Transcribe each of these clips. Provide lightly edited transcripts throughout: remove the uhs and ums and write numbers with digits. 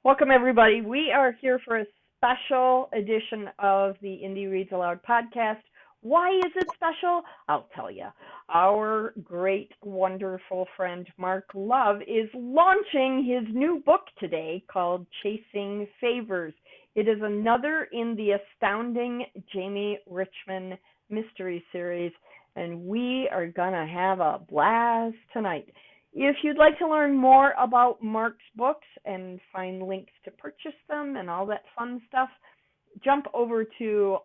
Welcome, everybody. We are here for a special edition of the Indie Reads Aloud podcast. Why is it special? I'll tell you. Our great, wonderful friend Mark Love is launching his new book today called Chasing Favors. It is another in the astounding Jamie Richmond Mystery series, and we are going to have a blast tonight. If you'd like to learn more about Mark's books and find links to purchase them and all that fun stuff, jump over to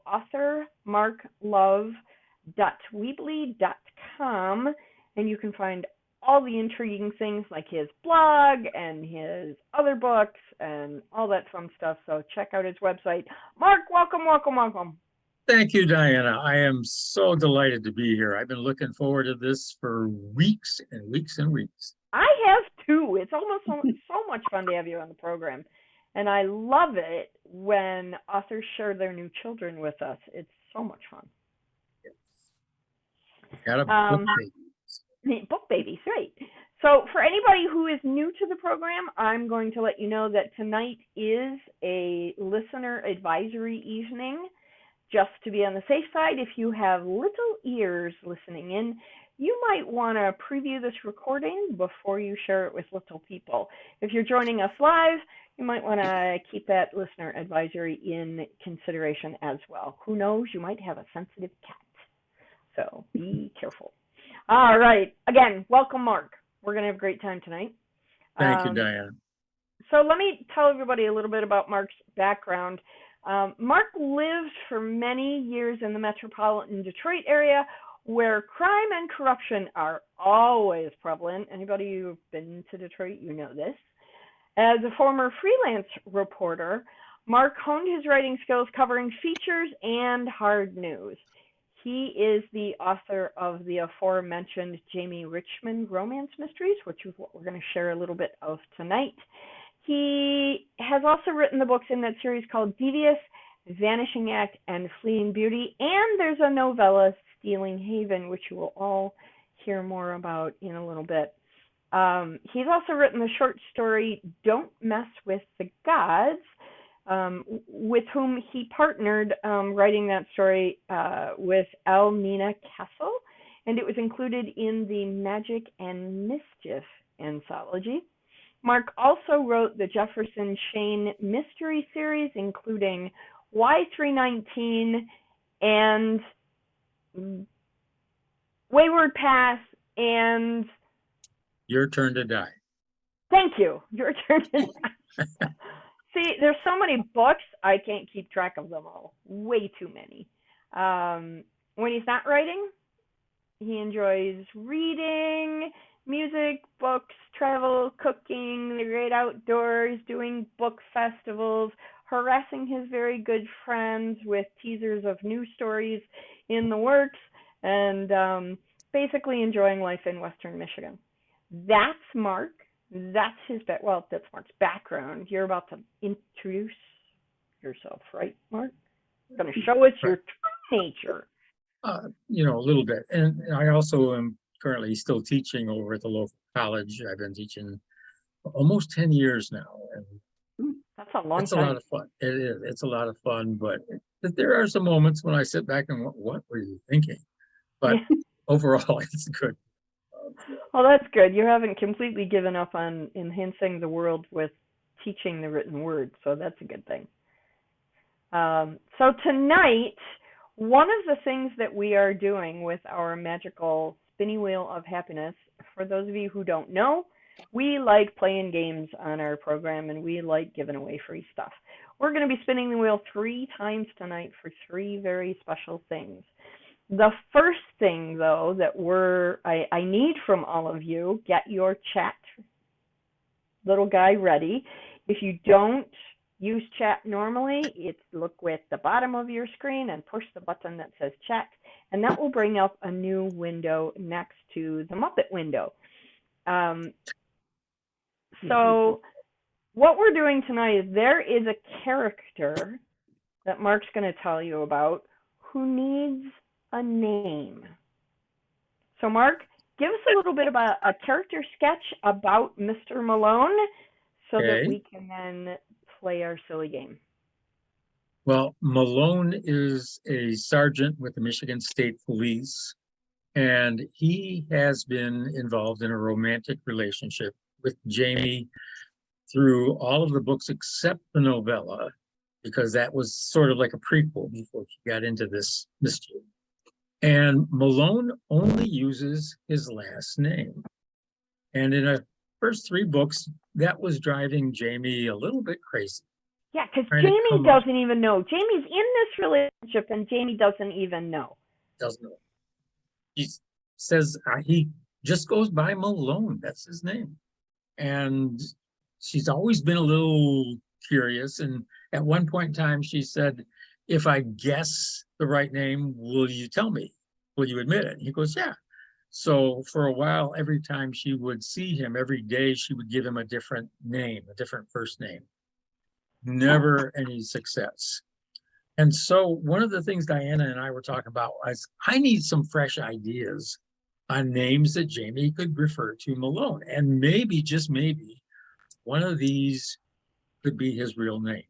authormarklove.weebly.com and you can find all the intriguing things like his blog and his other books and all that fun stuff. So check out his website. Mark, welcome. Thank you, Diana. I am so delighted to be here. I've been looking forward to this for weeks and weeks and weeks. I have too. It's almost so much fun to have you on the program. And I love it when authors share their new children with us. It's so much fun. Got a book baby. Book babies, right. So for anybody who is new to the program, I'm going to let you know that tonight is a listener advisory evening. Just to be on the safe side, if you have little ears listening in, you might want to preview this recording before you share it with little people. If you're joining us live, you might want to keep that listener advisory in consideration as well. Who knows, you might have a sensitive cat. So be careful. All right. Again, welcome, Mark. We're going to have a great time tonight. Thank you, Diane. So let me tell everybody a little bit about Mark's background. Mark lived for many years in the metropolitan Detroit area where crime and corruption are always prevalent. Anybody who's been to Detroit, you know this. As a former freelance reporter, Mark honed his writing skills covering features and hard news. He is the author of the aforementioned Jamie Richmond romance mysteries, which is what we're going to share a little bit of tonight. He has also written the books in that series called Devious, Vanishing, and Fleeing Beauty, and there's a novella, Stealing Haven, which you will all hear more about in a little bit. He's also written the short story Don't Mess with the Gods, with whom he partnered writing that story with Elle Nina Castle, and it was included in the Magic Mischief anthology. Mark also wrote the Jefferson Chene Mystery series, including Y319 and Wayward Path and Your Turn to Die. Thank you. Your Turn to Die. See, there's so many books, I can't keep track of them all. Way too many. When he's not writing, he enjoys reading, music, books, travel, cooking, the great outdoors, doing book festivals, harassing his very good friends with teasers of new stories in the works, and basically enjoying life in Western Michigan. That's Mark. That's that's Mark's background. You're about to introduce yourself, right, Mark? You're going to show us your true nature. A little bit. And I also am currently still teaching over at the local college. I've been teaching almost 10 years now. And that's a long time. It's a lot of fun. It is. It's a lot of fun, but there are some moments when I sit back and what were you thinking? But overall, it's good. Well, that's good. You haven't completely given up on enhancing the world with teaching the written word, so that's a good thing. So tonight, one of the things that we are doing with our magical spinning wheel of happiness, for those of you who don't know, we like playing games on our program and we like giving away free stuff. We're going to be spinning the wheel 3 times tonight for 3 very special things. The first thing, though, that I need from all of you, get your chat little guy ready. If you don't use chat normally, look with the bottom of your screen and push the button that says chat, and that will bring up a new window next to the Muppet window. So what we're doing tonight is there is a character that Mark's going to tell you about who needs a name. So Mark, give us a little bit about a character sketch about Mr. Malone so that Okay. we can then play our silly game. Well, Malone is a sergeant with the Michigan State Police, and he has been involved in a romantic relationship with Jamie through all of the books except the novella, because that was sort of like a prequel before he got into this mystery. And Malone only uses his last name. And in the first three books, that was driving Jamie a little bit crazy. Yeah, because Trying to Jamie come up, doesn't even know. Jamie's in this relationship, and Jamie doesn't even know. doesn't know. He says he just goes by Malone. That's his name. And she's always been a little curious. And at one point in time, she said, if I guess the right name, will you tell me? Will you admit it? And he goes, yeah. So for a while, every time she would see him, every day she would give him a different name, a different first name. Never any success. And so one of the things Diana and I were talking about was I need some fresh ideas on names that Jamie could refer to Malone. And maybe, just maybe, one of these could be his real name.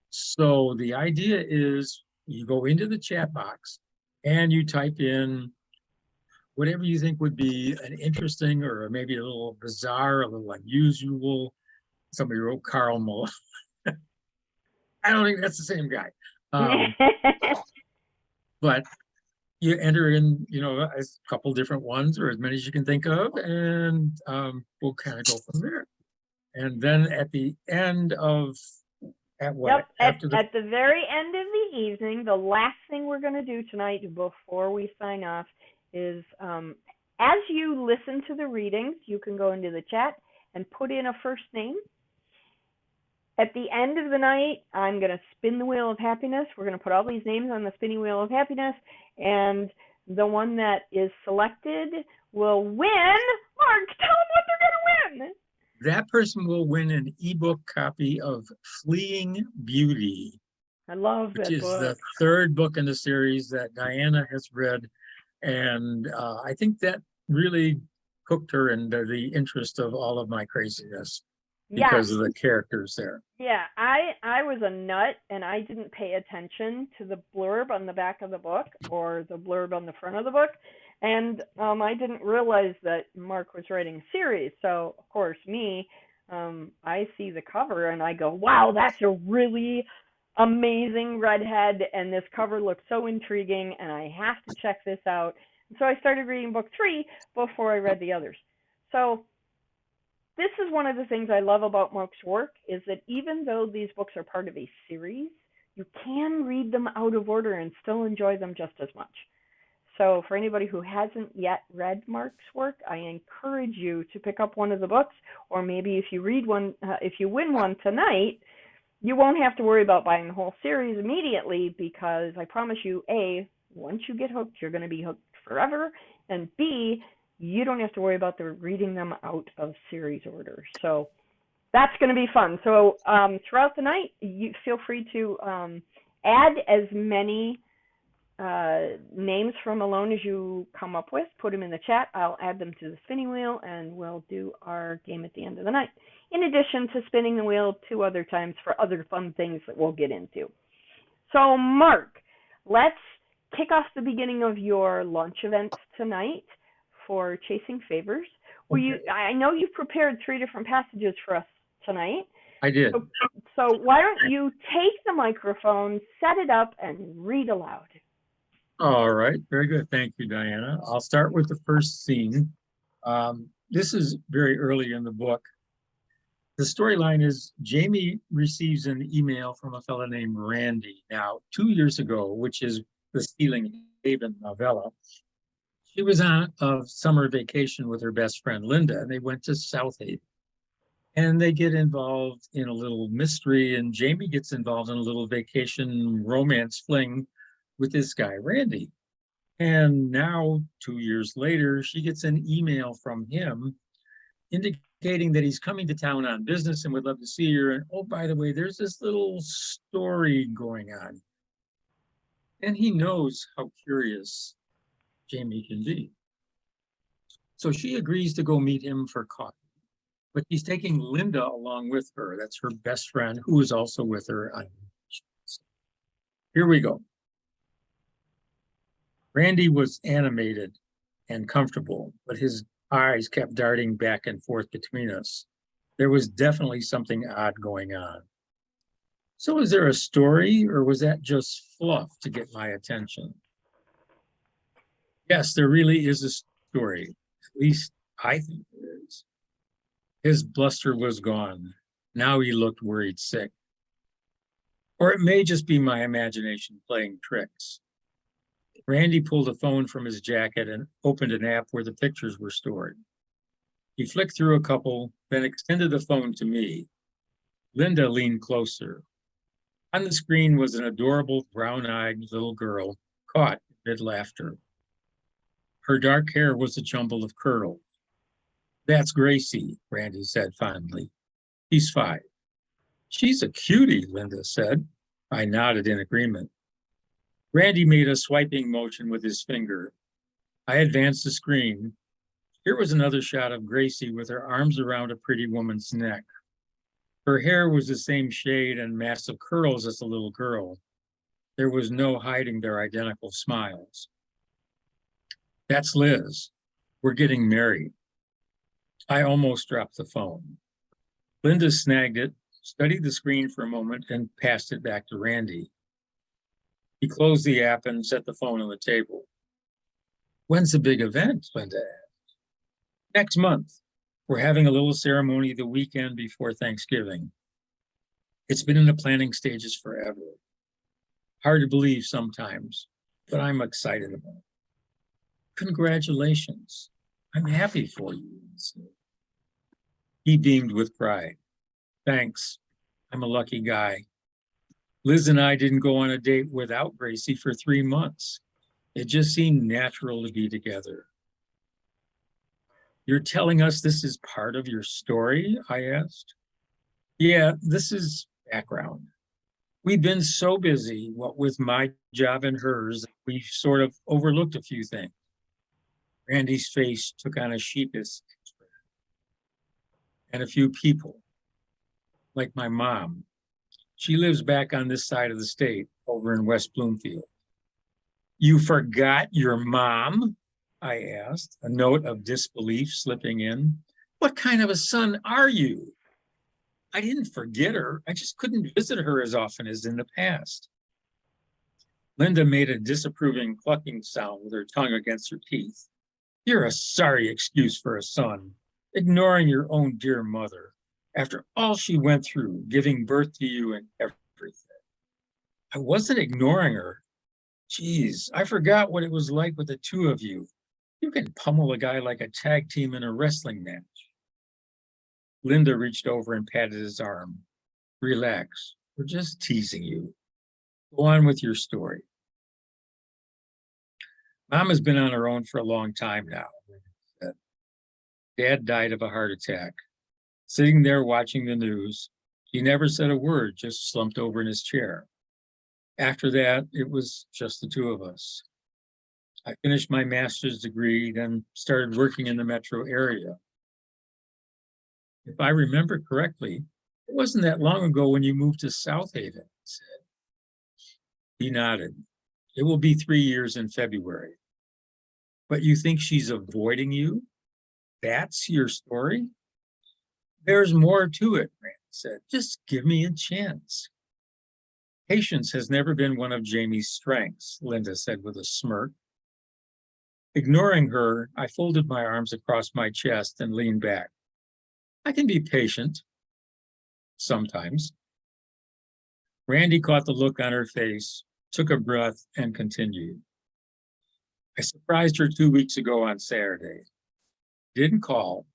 So the idea is you go into the chat box and you type in whatever you think would be an interesting or maybe a little bizarre, a little unusual. Somebody wrote Carl Malone. I don't think that's the same guy. But you enter in, a couple different ones or as many as you can think of, and we'll kind of go from there. And then at the end of, Yep, at the very end of the evening, the last thing we're going to do tonight before we sign off is as you listen to the readings, you can go into the chat and put in a first name. At the end of the night, I'm going to spin the wheel of happiness. We're going to put all these names on the spinning wheel of happiness, and the one that is selected will win. Mark, tell them what they're going to win. That person will win an ebook copy of Fleeing Beauty. I love that book. Which is the third book in the series that Diana has read. And I think that really hooked her into the interest of all of my craziness because of the characters there. Yeah, I was a nut and I didn't pay attention to the blurb on the back of the book or the blurb on the front of the book. And I didn't realize that Mark was writing a series. So, of course, I see the cover and I go, wow, that's a really amazing redhead. And this cover looks so intriguing and I have to check this out. So I started reading book 3 before I read the others. So this is one of the things I love about Mark's work is that even though these books are part of a series, you can read them out of order and still enjoy them just as much. So for anybody who hasn't yet read Mark's work, I encourage you to pick up one of the books, or maybe if you read one, if you win one tonight, you won't have to worry about buying the whole series immediately because I promise you, A, once you get hooked, you're going to be hooked forever, and B, you don't have to worry about reading them out of series order. So that's going to be fun. So throughout the night, you feel free to add as many names from Malone as you come up with. Put them in the chat. I'll add them to the spinning wheel, and we'll do our game at the end of the night. In addition to spinning the wheel 2 other times for other fun things that we'll get into. So, Mark, let's kick off the beginning of your launch event tonight for Chasing Favors. Okay. I know you've prepared 3 different passages for us tonight. I did. So why don't you take the microphone, set it up, and read aloud. All right. Very good. Thank you, Diana. I'll start with the first scene. This is very early in the book. The storyline is Jamie receives an email from a fellow named Randy. Now, 2 years ago, which is the Stealing Haven novella, she was on a summer vacation with her best friend, Linda, and they went to South Haven. And they get involved in a little mystery, and Jamie gets involved in a little vacation romance fling with this guy, Randy. And now, 2 years later, she gets an email from him indicating that he's coming to town on business and would love to see her. And oh, by the way, there's this little story going on. And he knows how curious Jamie can be. So she agrees to go meet him for coffee. but she's taking Linda along with her. That's her best friend, who is also with her. Here we go. Randy was animated and comfortable, but his eyes kept darting back and forth between us. There was definitely something odd going on. So is there a story, or was that just fluff to get my attention? Yes, there really is a story. At least I think there is. His bluster was gone. Now he looked worried sick. Or it may just be my imagination playing tricks. Randy pulled a phone from his jacket and opened an app where the pictures were stored. He flicked through a couple, then extended the phone to me. Linda leaned closer. On the screen was an adorable brown-eyed little girl, caught mid-laughter. Her dark hair was a jumble of curls. That's Gracie, Randy said fondly. She's 5. She's a cutie, Linda said. I nodded in agreement. Randy made a swiping motion with his finger. I advanced the screen. Here was another shot of Gracie with her arms around a pretty woman's neck. Her hair was the same shade and mass of curls as the little girl. There was no hiding their identical smiles. That's Liz. We're getting married. I almost dropped the phone. Linda snagged it, studied the screen for a moment, and passed it back to Randy. He closed the app and set the phone on the table. When's the big event? Linda asked. Next month. We're having a little ceremony the weekend before Thanksgiving. It's been in the planning stages forever. Hard to believe sometimes, but I'm excited about it. Congratulations. I'm happy for you. He beamed with pride. Thanks. I'm a lucky guy. Liz and I didn't go on a date without Gracie for 3 months. It just seemed natural to be together. You're telling us this is part of your story? I asked. Yeah, this is background. We've been so busy, what with my job and hers, we've sort of overlooked a few things. Randy's face took on a sheepish expression. And a few people, like my mom. She lives back on this side of the state, over in West Bloomfield. You forgot your mom? I asked, a note of disbelief slipping in. What kind of a son are you? I didn't forget her. I just couldn't visit her as often as in the past. Linda made a disapproving clucking sound with her tongue against her teeth. You're a sorry excuse for a son, ignoring your own dear mother, after all she went through, giving birth to you and everything. I wasn't ignoring her. Geez, I forgot what it was like with the two of you. You can pummel a guy like a tag team in a wrestling match. Linda reached over and patted his arm. Relax, we're just teasing you. Go on with your story. Mom has been on her own for a long time now. Dad died of a heart attack. Sitting there watching the news, he never said a word, just slumped over in his chair. After that, it was just the two of us. I finished my master's degree, then started working in the metro area. If I remember correctly, it wasn't that long ago when you moved to South Haven, he said. He nodded. It will be 3 years in February. But you think she's avoiding you? That's your story? There's more to it, Randy said. Just give me a chance. Patience has never been one of Jamie's strengths, Linda said with a smirk. Ignoring her, I folded my arms across my chest and leaned back. I can be patient. Sometimes. Randy caught the look on her face, took a breath, and continued. I surprised her 2 weeks ago on Saturday. Didn't call.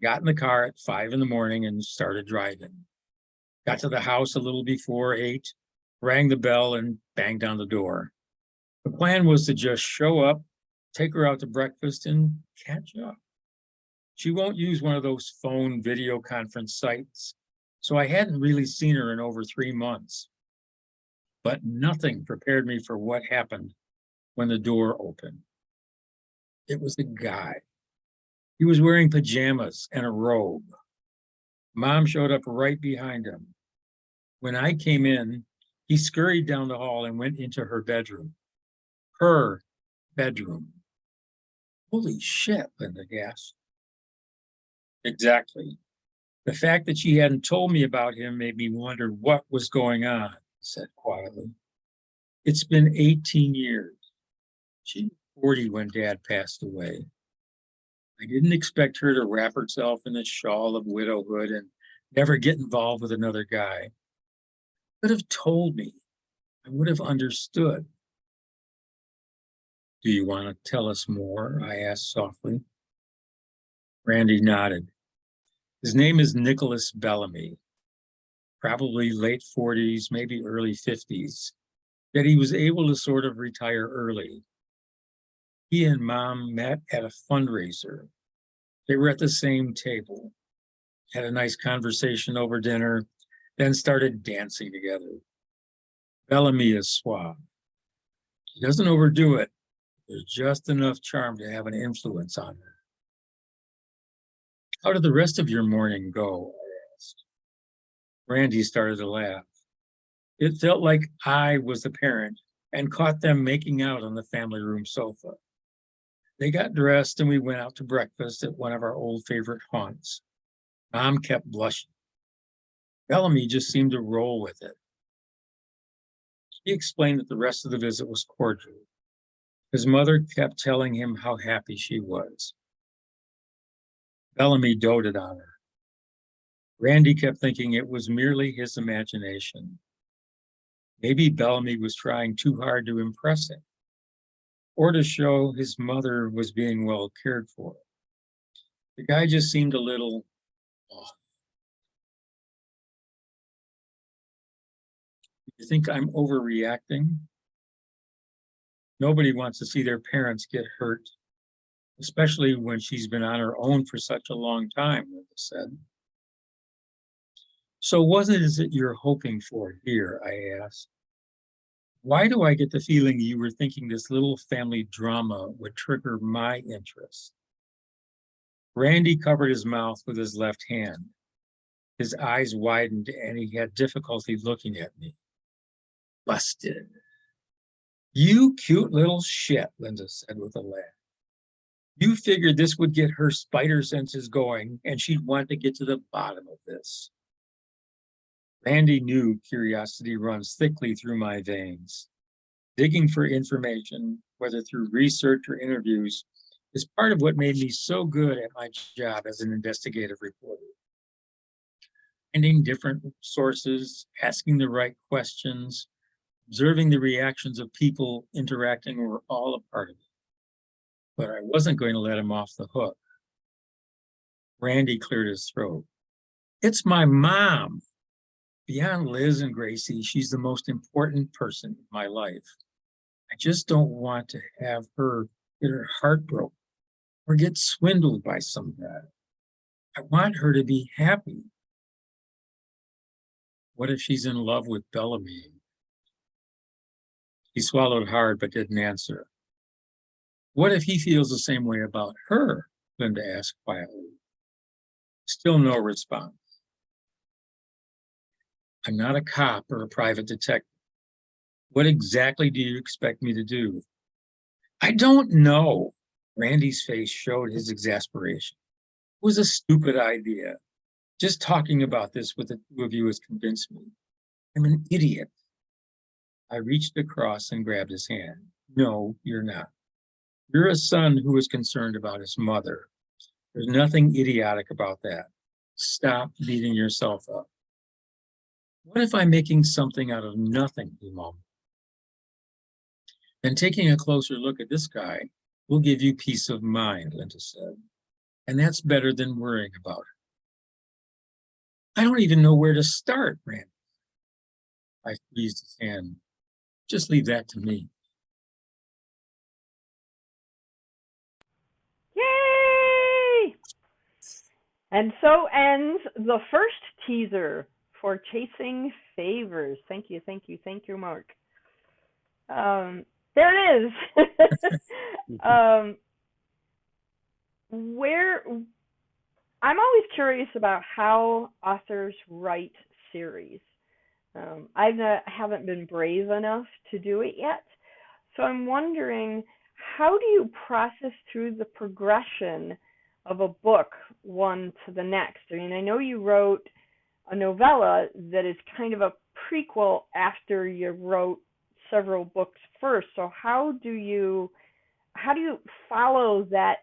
Got in the car at 5 in the morning and started driving. Got to the house a little before 8, rang the bell and banged on the door. The plan was to just show up, take her out to breakfast, and catch up. She won't use one of those phone video conference sites, so I hadn't really seen her in over 3 months. But nothing prepared me for what happened when the door opened. It was a guy. He was wearing pajamas and a robe. Mom showed up right behind him. When I came in, he scurried down the hall and went into her bedroom. Her bedroom. Holy shit, Linda gasped. Exactly. The fact that she hadn't told me about him made me wonder what was going on, he said quietly. It's been 18 years. She was 40 when Dad passed away. I didn't expect her to wrap herself in the shawl of widowhood and never get involved with another guy. Could have told me. I would have understood. Do you want to tell us more? I asked softly. Randy nodded. His name is Nicholas Bellamy, probably late 40s, maybe early 50s, yet he was able to sort of retire early. He and Mom met at a fundraiser. They were at the same table, had a nice conversation over dinner, then started dancing together. Bellamy is suave. He doesn't overdo it. There's just enough charm to have an influence on her. How did the rest of your morning go? I asked. Randy started to laugh. It felt like I was the parent and caught them making out on the family room sofa. They got dressed and we went out to breakfast at one of our old favorite haunts. Mom kept blushing. Bellamy just seemed to roll with it. He explained that the rest of the visit was cordial. His mother kept telling him how happy she was. Bellamy doted on her. Randy kept thinking it was merely his imagination. Maybe Bellamy was trying too hard to impress him, or to show his mother was being well cared for. The guy just seemed a little off. You think I'm overreacting? Nobody wants to see their parents get hurt, especially when she's been on her own for such a long time, Linda said. So what is it you're hoping for here? I asked. Why do I get the feeling you were thinking this little family drama would trigger my interest? Randy covered his mouth with his left hand. His eyes widened and he had difficulty looking at me. Busted. You cute little shit, Linda said with a laugh. You figured this would get her spider senses going and she'd want to get to the bottom of this. Randy knew curiosity runs thickly through my veins. Digging for information, whether through research or interviews, is part of what made me so good at my job as an investigative reporter. Finding different sources, asking the right questions, observing the reactions of people interacting were all a part of it. But I wasn't going to let him off the hook. Randy cleared his throat. It's my mom. Beyond Liz and Gracie, she's the most important person in my life. I just don't want to have her get her heart broken or get swindled by some guy. I want her to be happy. What if she's in love with Bellamy? He swallowed hard but didn't answer. What if he feels the same way about her? Linda asked quietly. Still no response. I'm not a cop or a private detective. What exactly do you expect me to do? I don't know. Randy's face showed his exasperation. It was a stupid idea. Just talking about this with the two of you has convinced me. I'm an idiot. I reached across and grabbed his hand. No, you're not. You're a son who is concerned about his mother. There's nothing idiotic about that. Stop beating yourself up. What if I'm making something out of nothing, he mumbled. Then taking a closer look at this guy will give you peace of mind, Linda said. And that's better than worrying about it. I don't even know where to start, Randy. I squeezed his hand. Just leave that to me. Yay! And so ends the first teaser for Chasing Favors. Thank you, thank you, thank you, Mark. There it is. Where I'm always curious about how authors write series. Haven't been brave enough to do it yet, so I'm wondering, how do you process through the progression of a book one to the next? I mean, I know you wrote a novella that is kind of a prequel after you wrote several books first. So how do you follow that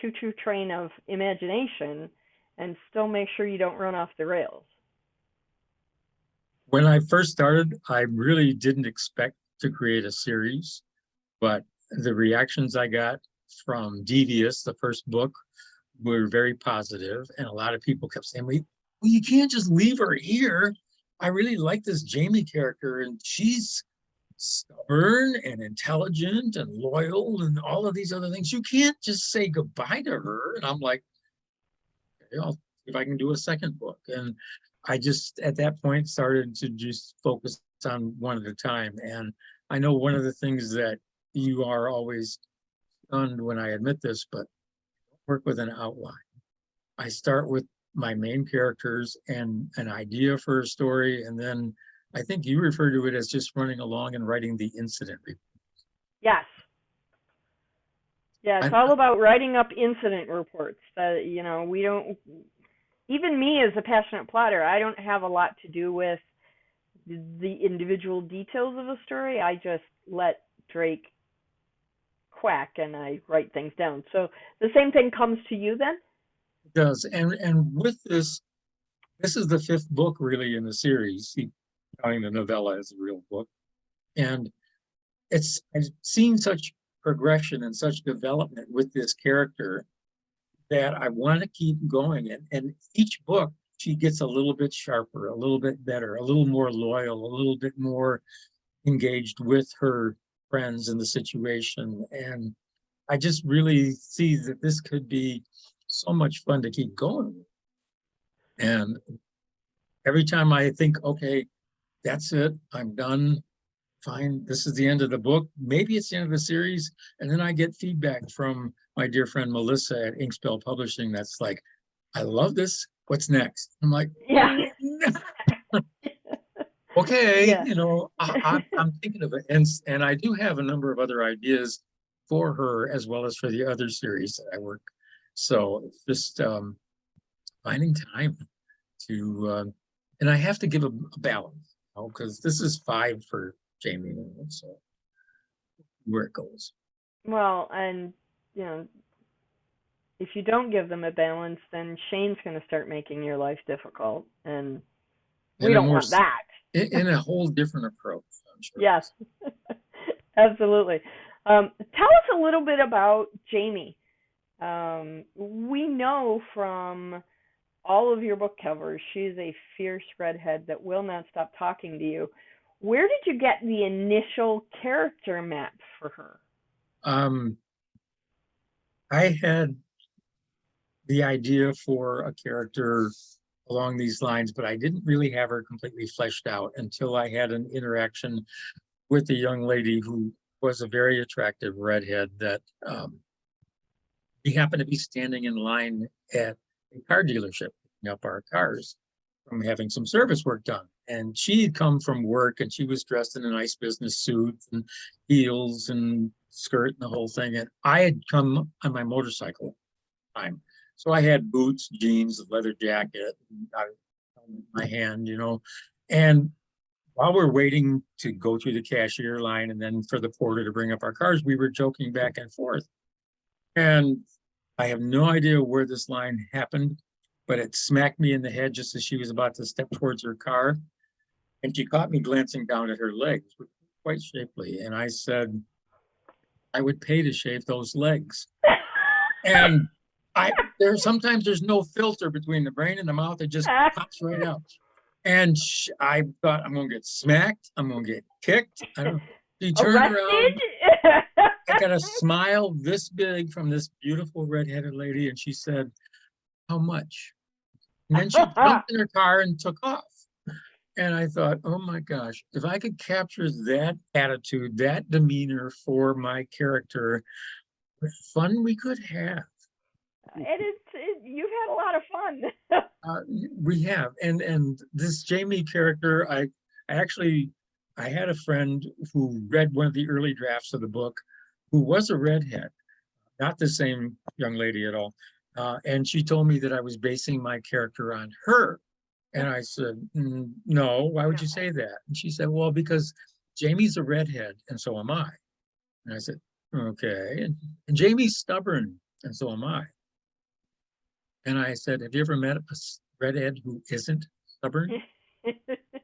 choo choo train of imagination and still make sure you don't run off the rails? When I first started, I really didn't expect to create a series, but the reactions I got from Devious, the first book, were very positive, and a lot of people kept saying, well, you can't just leave her here. I really like this Jamie character, and she's stubborn and intelligent and loyal and all of these other things. You can't just say goodbye to her. And I'm like, okay, I'll see if I can do a second book. And I just, at that point, started to just focus on one at a time. And I know one of the things that you are always stunned when I admit this, but work with an outline. I start with my main characters and an idea for a story, and then I think you refer to it as just running along and writing the incident report. Yes. Yeah, it's I'm, all about writing up incident reports. We don't, even me as a passionate plotter, I don't have a lot to do with the individual details of a story. I just let Drake quack and I write things down. So the same thing comes to you then? it does, and with this is the fifth book really in the series, counting the novella as a real book, and I've seen such progression and such development with this character that I want to keep going. And each book, she gets a little bit sharper, a little bit better, a little more loyal, a little bit more engaged with her friends and the situation. And I just really see that this could be so much fun to keep going. And every time I think, okay, that's it, I'm done, fine, this is the end of the book, maybe it's the end of the series, and then I get feedback from my dear friend Melissa at Inkspell Publishing that's like, I love this, what's next? I'm like, Yeah. okay, Yeah. I'm thinking of it, and I do have a number of other ideas for her as well as for the other series that I work. So it's just finding time to, and I have to give a balance, because this is 5 for Jamie, so where it goes. Well, and you know, if you don't give them a balance, then Shane's going to start making your life difficult, and we In a don't more want that. in a whole different approach, I'm sure. Yes, absolutely. Tell us a little bit about Jamie. We know from all of your book covers, she's a fierce redhead that will not stop talking to you. Where did you get the initial character map for her? Um, I had the idea for a character along these lines, but I didn't really have her completely fleshed out until I had an interaction with a young lady who was a very attractive redhead that we happened to be standing in line at a car dealership picking up our cars from having some service work done. And she had come from work and she was dressed in a nice business suit and heels and skirt and the whole thing. And I had come on my motorcycle time. So I had boots, jeans, a leather jacket, in my hand, And while we're waiting to go through the cashier line and then for the porter to bring up our cars, we were joking back and forth. And I have no idea where this line happened, but it smacked me in the head just as she was about to step towards her car. And she caught me glancing down at her legs, which were quite shapely. And I said, I would pay to shave those legs. And sometimes there's no filter between the brain and the mouth. It just pops right out. And I thought, I'm going to get smacked. I'm going to get kicked. I don't know. She turned around. I got a smile this big from this beautiful redheaded lady. And she said, how much? And then she jumped in her car and took off. And I thought, oh my gosh, if I could capture that attitude, that demeanor for my character, what fun we could have. You've had a lot of fun. We have, and this Jamie character, I actually, I had a friend who read one of the early drafts of the book, who was a redhead, not the same young lady at all, and she told me that I was basing my character on her, and I said, no, why would you say that? And she said, well, because Jamie's a redhead, and so am I. And I said, okay, and Jamie's stubborn, and so am I. And I said, have you ever met a redhead who isn't stubborn?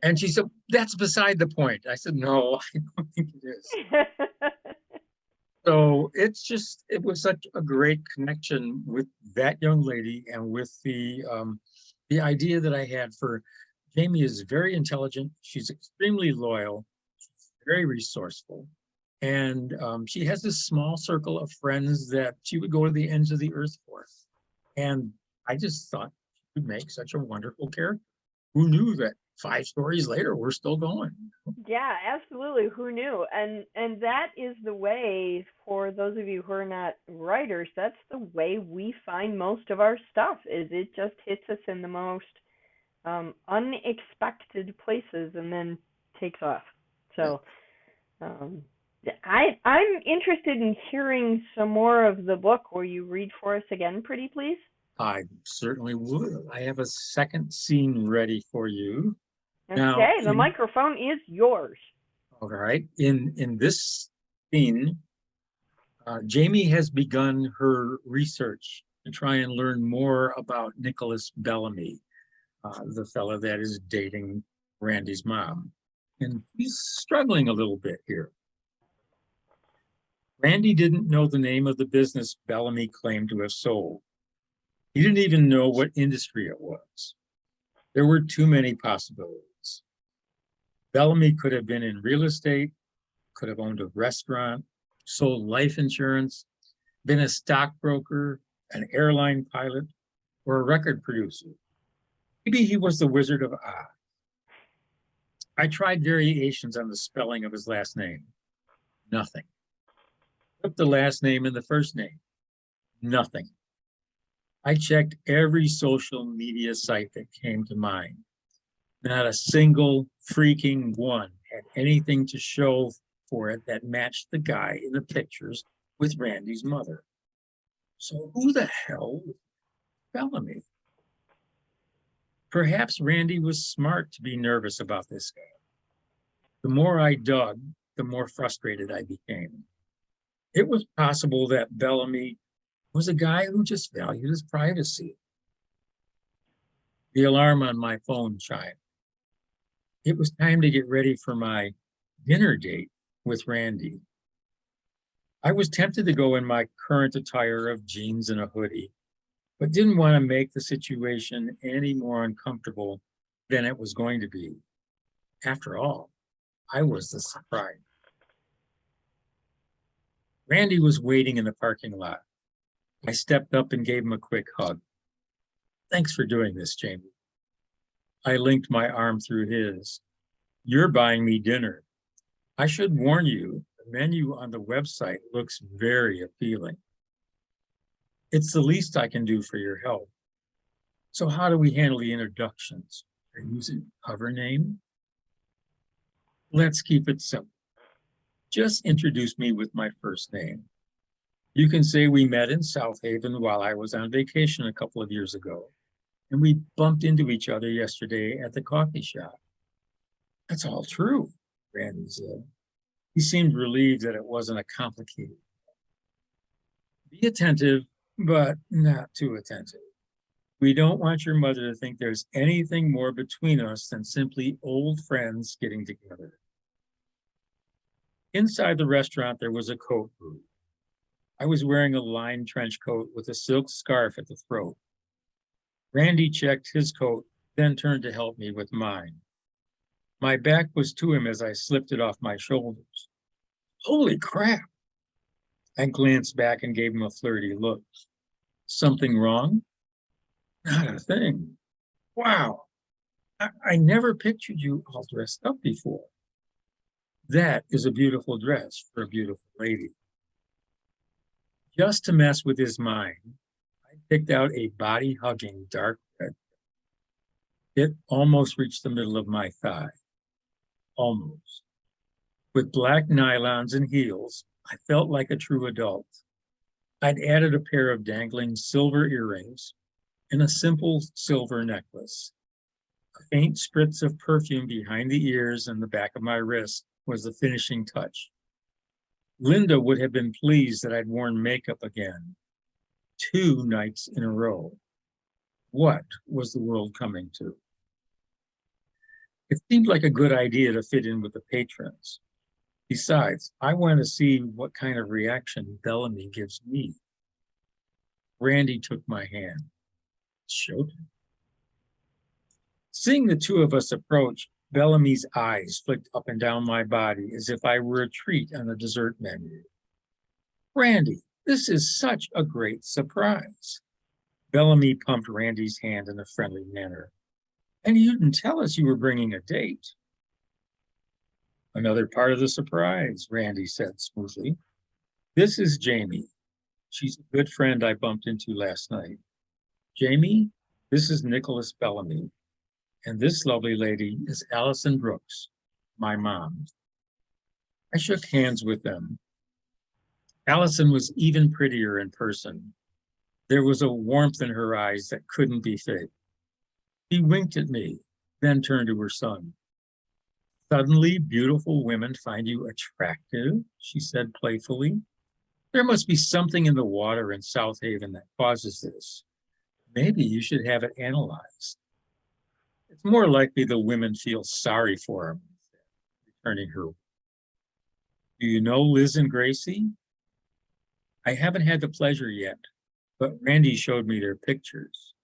And she said, that's beside the point. I said, no, I don't think it is. So it was such a great connection with that young lady and with the idea that I had for Jamie is very intelligent. She's extremely loyal, very resourceful. And she has this small circle of friends that she would go to the ends of the earth for. And I just thought she would make such a wonderful character. Who knew that 5 stories later we're still going? Yeah, absolutely. Who knew? And that is the way, for those of you who are not writers, that's the way we find most of our stuff, is it just hits us in the most unexpected places and then takes off. So I'm interested in hearing some more of the book. Will you read for us again, pretty please? I certainly would. I have a second scene ready for you. Okay, Now, the microphone is yours. All right. In this scene, Jamie has begun her research to try and learn more about Nicholas Bellamy, the fellow that is dating Randy's mom. And he's struggling a little bit here. Randy didn't know the name of the business Bellamy claimed to have sold. He didn't even know what industry it was. There were too many possibilities. Bellamy could have been in real estate, could have owned a restaurant, sold life insurance, been a stockbroker, an airline pilot, or a record producer. Maybe he was the Wizard of Oz. I tried variations on the spelling of his last name. Nothing. Put the last name in the first name. Nothing. I checked every social media site that came to mind. Not a single freaking one had anything to show for it that matched the guy in the pictures with Randy's mother. So who the hell was Bellamy? Perhaps Randy was smart to be nervous about this guy. The more I dug, the more frustrated I became. It was possible that Bellamy was a guy who just valued his privacy. The alarm on my phone chimed. It was time to get ready for my dinner date with Randy. I was tempted to go in my current attire of jeans and a hoodie, but didn't want to make the situation any more uncomfortable than it was going to be. After all, I was the surprise. Randy was waiting in the parking lot. I stepped up and gave him a quick hug. Thanks for doing this, Jamie. I linked my arm through his. You're buying me dinner. I should warn you, the menu on the website looks very appealing. It's the least I can do for your help. So how do we handle the introductions? Are you using a cover name? Let's keep it simple. Just introduce me with my first name. You can say we met in South Haven while I was on vacation a couple of years ago, and we bumped into each other yesterday at the coffee shop. That's all true, Randy said. He seemed relieved that it wasn't a complicated. Be attentive, but not too attentive. We don't want your mother to think there's anything more between us than simply old friends getting together. Inside the restaurant, there was a coat booth. I was wearing a lined trench coat with a silk scarf at the throat. Randy checked his coat, then turned to help me with mine. My back was to him as I slipped it off my shoulders. Holy crap! I glanced back and gave him a flirty look. Something wrong? Not a thing. Wow, I never pictured you all dressed up before. That is a beautiful dress for a beautiful lady. Just to mess with his mind, I picked out a body-hugging dark red. It almost reached the middle of my thigh. Almost. With black nylons and heels, I felt like a true adult. I'd added a pair of dangling silver earrings and a simple silver necklace. A faint spritz of perfume behind the ears and the back of my wrist was the finishing touch. Linda would have been pleased that I'd worn makeup again, 2 nights in a row. What was the world coming to? It seemed like a good idea to fit in with the patrons. Besides, I wanted to see what kind of reaction Bellamy gives me. Randy took my hand. Showed him. Seeing the two of us approach, Bellamy's eyes flicked up and down my body as if I were a treat on the dessert menu. Randy, this is such a great surprise. Bellamy pumped Randy's hand in a friendly manner. And you didn't tell us you were bringing a date. Another part of the surprise, Randy said smoothly. This is Jamie. She's a good friend I bumped into last night. Jamie, this is Nicholas Bellamy. And this lovely lady is Allison Brooks, my mom. I shook hands with them. Allison was even prettier in person. There was a warmth in her eyes that couldn't be faked. She winked at me, then turned to her son. Suddenly, beautiful women find you attractive, she said playfully. There must be something in the water in South Haven that causes this. Maybe you should have it analyzed. It's more likely the women feel sorry for him, returning her. Do you know Liz and Gracie? I haven't had the pleasure yet, but Randy showed me their pictures.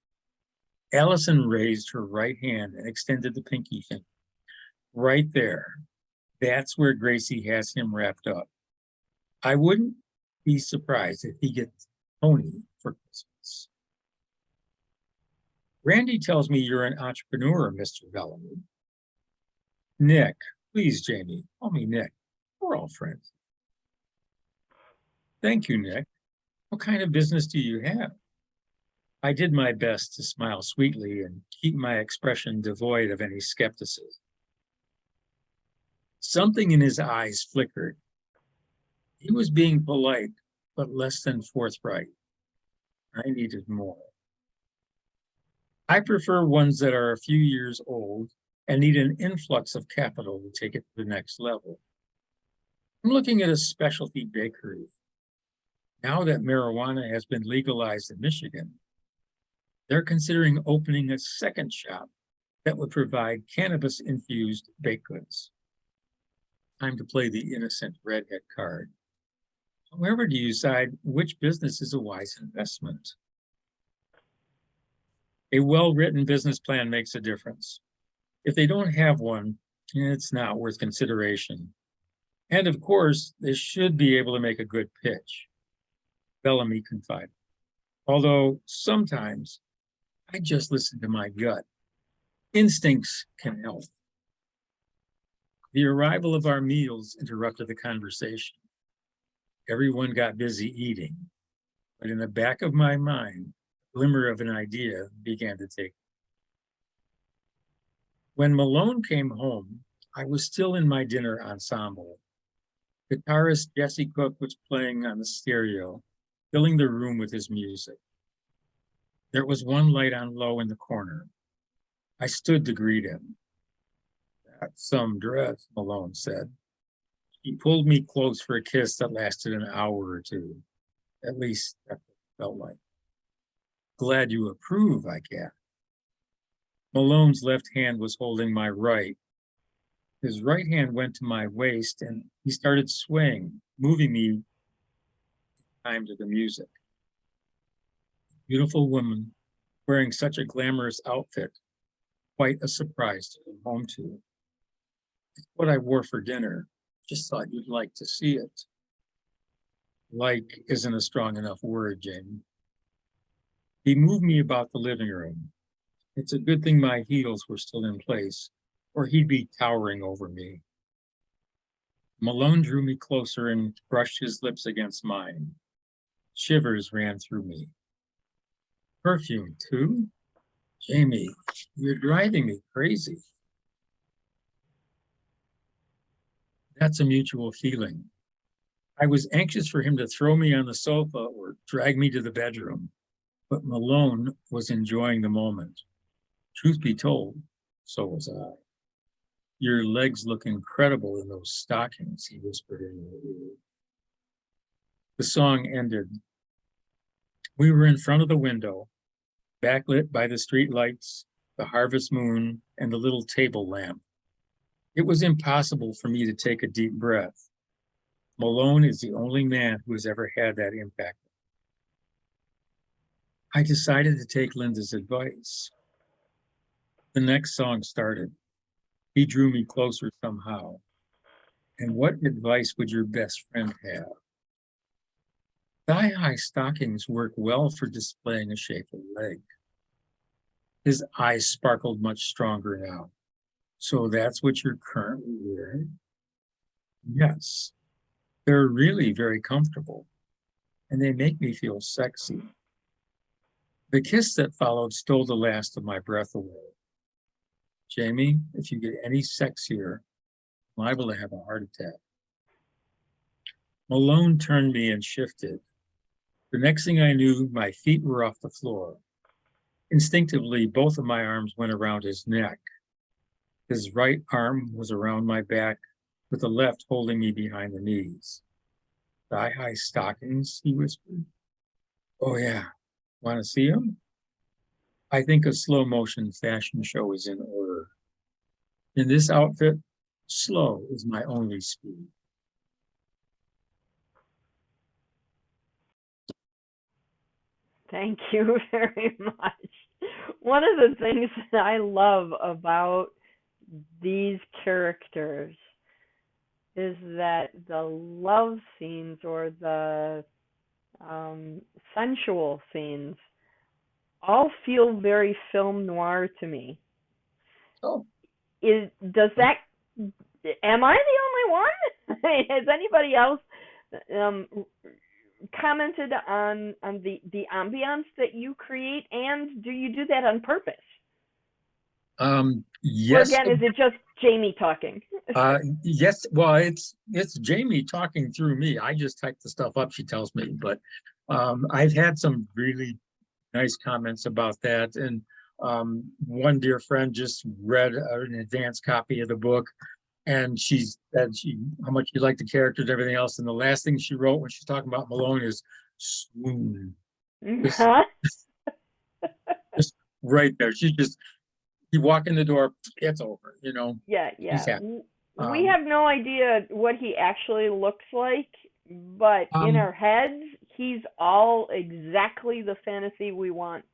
Allison raised her right hand and extended the pinky finger. Right there. That's where Gracie has him wrapped up. I wouldn't be surprised if he gets Tony for Christmas. Randy tells me you're an entrepreneur, Mr. Bellamy. Nick, please, Jamie, call me Nick. We're all friends. Thank you, Nick. What kind of business do you have? I did my best to smile sweetly and keep my expression devoid of any skepticism. Something in his eyes flickered. He was being polite, but less than forthright. I needed more. I prefer ones that are a few years old and need an influx of capital to take it to the next level. I'm looking at a specialty bakery. Now that marijuana has been legalized in Michigan, they're considering opening a second shop that would provide cannabis-infused baked goods. Time to play the innocent redhead card. However, do you decide which business is a wise investment? A well-written business plan makes a difference. If they don't have one, it's not worth consideration. And of course, they should be able to make a good pitch. Bellamy confided. Although sometimes I just listen to my gut. Instincts can help. The arrival of our meals interrupted the conversation. Everyone got busy eating, but in the back of my mind, a glimmer of an idea began to take. When Malone came home, I was still in my dinner ensemble. Guitarist Jesse Cook was playing on the stereo, filling the room with his music. There was one light on low in the corner. I stood to greet him. That's some dress, Malone said. He pulled me close for a kiss that lasted an hour or two. At least that's what it felt like. Glad you approve, I gasped. Malone's left hand was holding my right. His right hand went to my waist and he started swaying, moving me in time to the music. Beautiful woman wearing such a glamorous outfit, quite a surprise to come home to. It's what I wore for dinner. Just thought you'd like to see it. Like isn't a strong enough word, Jamie. He moved me about the living room. It's a good thing my heels were still in place, or he'd be towering over me. Malone drew me closer and brushed his lips against mine. Shivers ran through me. Perfume too? Jamie, you're driving me crazy. That's a mutual feeling. I was anxious for him to throw me on the sofa or drag me to the bedroom, but Malone was enjoying the moment. Truth be told, so was I. Your legs look incredible in those stockings, he whispered in my ear. The song ended. We were in front of the window, backlit by the street lights, the harvest moon, and the little table lamp. It was impossible for me to take a deep breath. Malone is the only man who has ever had that impact. I decided to take Linda's advice. The next song started. He drew me closer somehow. And what advice would your best friend have? Thigh-high stockings work well for displaying a shapely leg. His eyes sparkled much stronger now. So that's what you're currently wearing? Yes. They're really very comfortable, and they make me feel sexy. The kiss that followed stole the last of my breath away. Jamie, if you get any sexier, I'm liable to have a heart attack. Malone turned me and shifted. The next thing I knew, my feet were off the floor. Instinctively, both of my arms went around his neck. His right arm was around my back, with the left holding me behind the knees. Thigh-high stockings, he whispered. Oh yeah, want to see them? I think a slow motion fashion show is in order. In this outfit, slow is my only speed. Thank you very much. One of the things that I love about these characters is that the love scenes or the sensual scenes all feel very film noir to me. Oh. Does that, am I the only one? Has anybody else commented on the ambiance that you create, and do you do that on purpose? Or Yes. again, is it just Jamie talking? Yes. Well, it's Jamie talking through me. I just type the stuff up she tells me, but I've had some really nice comments about that. And one dear friend just read an advanced copy of the book, and she said how much she liked the characters and everything else. And the last thing she wrote when she's talking about Malone is swoon. Huh? Just right there. You walk in the door, it's over, Yeah, He's yeah. happy. We have no idea what he actually looks like, but in our heads, he's all exactly the fantasy we want.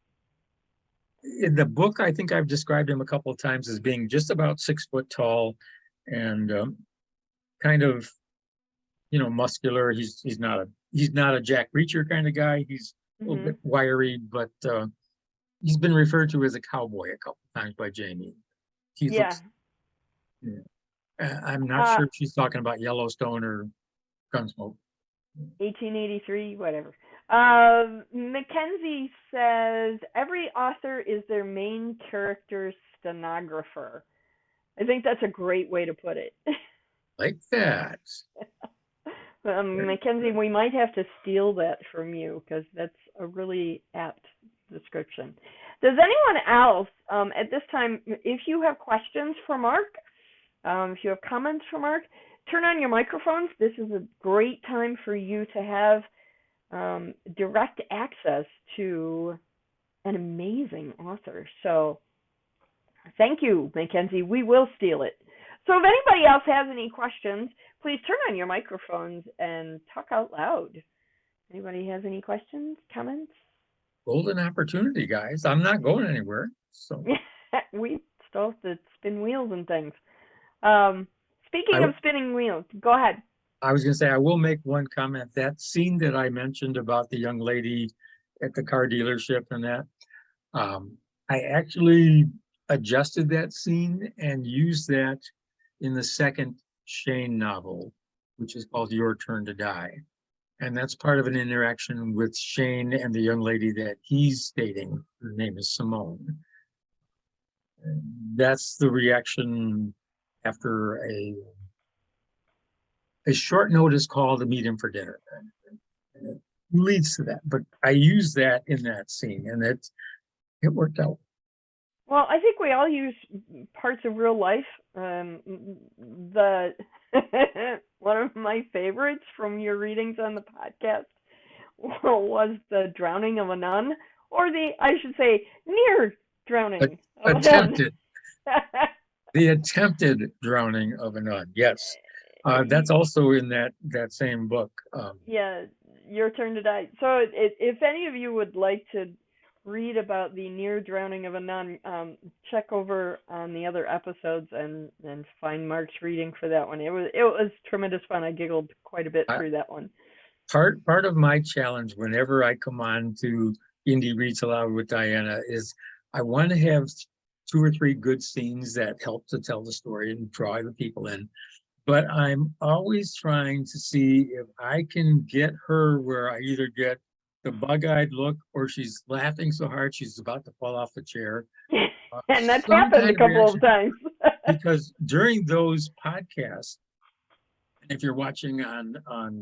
In the book, I think I've described him a couple of times as being just about 6 foot tall and kind of, muscular. He's not a Jack Reacher kind of guy. He's a little bit wiry, but he's been referred to as a cowboy a couple of times by Jamie. He looks. Yeah. I'm not sure if she's talking about Yellowstone or Gunsmoke. 1883, whatever. Mackenzie says every author is their main character's stenographer. I think that's a great way to put it. Like that. Mackenzie, we might have to steal that from you because that's a really apt description. Does anyone else at this time, if you have questions for Mark, if you have comments for Mark, turn on your microphones. This is a great time for you to have direct access to an amazing author. So thank you, Mackenzie. We will steal it. So if anybody else has any questions, please turn on your microphones and talk out loud. Anybody has any questions, comments? Golden opportunity, guys. I'm not going anywhere. So we still have to spin wheels and things. Speaking of spinning wheels, go ahead. I was going to say, I will make one comment. That scene that I mentioned about the young lady at the car dealership and that, I actually adjusted that scene and used that in the second Chene novel, which is called Your Turn to Die. And that's part of an interaction with Shane and the young lady that he's dating. Her name is Simone. And that's the reaction after a short notice call to meet him for dinner. And it leads to that. But I use that in that scene, and it worked out. Well, I think we all use parts of real life. The one of my favorites from your readings on the podcast was the drowning of a nun, or I should say, near drowning of a nun. Attempted. The attempted drowning of a nun. Yes. That's also in that same book. Yeah, Your Turn to Die. So if any of you would like to read about the near drowning of a nun, check over on the other episodes and find Mark's reading for that one. It was tremendous fun. I giggled quite a bit through that one. Part of my challenge whenever I come on to Indie Reads Aloud with Diana is I want to have 2 or 3 good scenes that help to tell the story and draw the people in. But I'm always trying to see if I can get her where I either get the bug-eyed look or she's laughing so hard she's about to fall off the chair. And that's happened a couple of times. Because during those podcasts, if you're watching on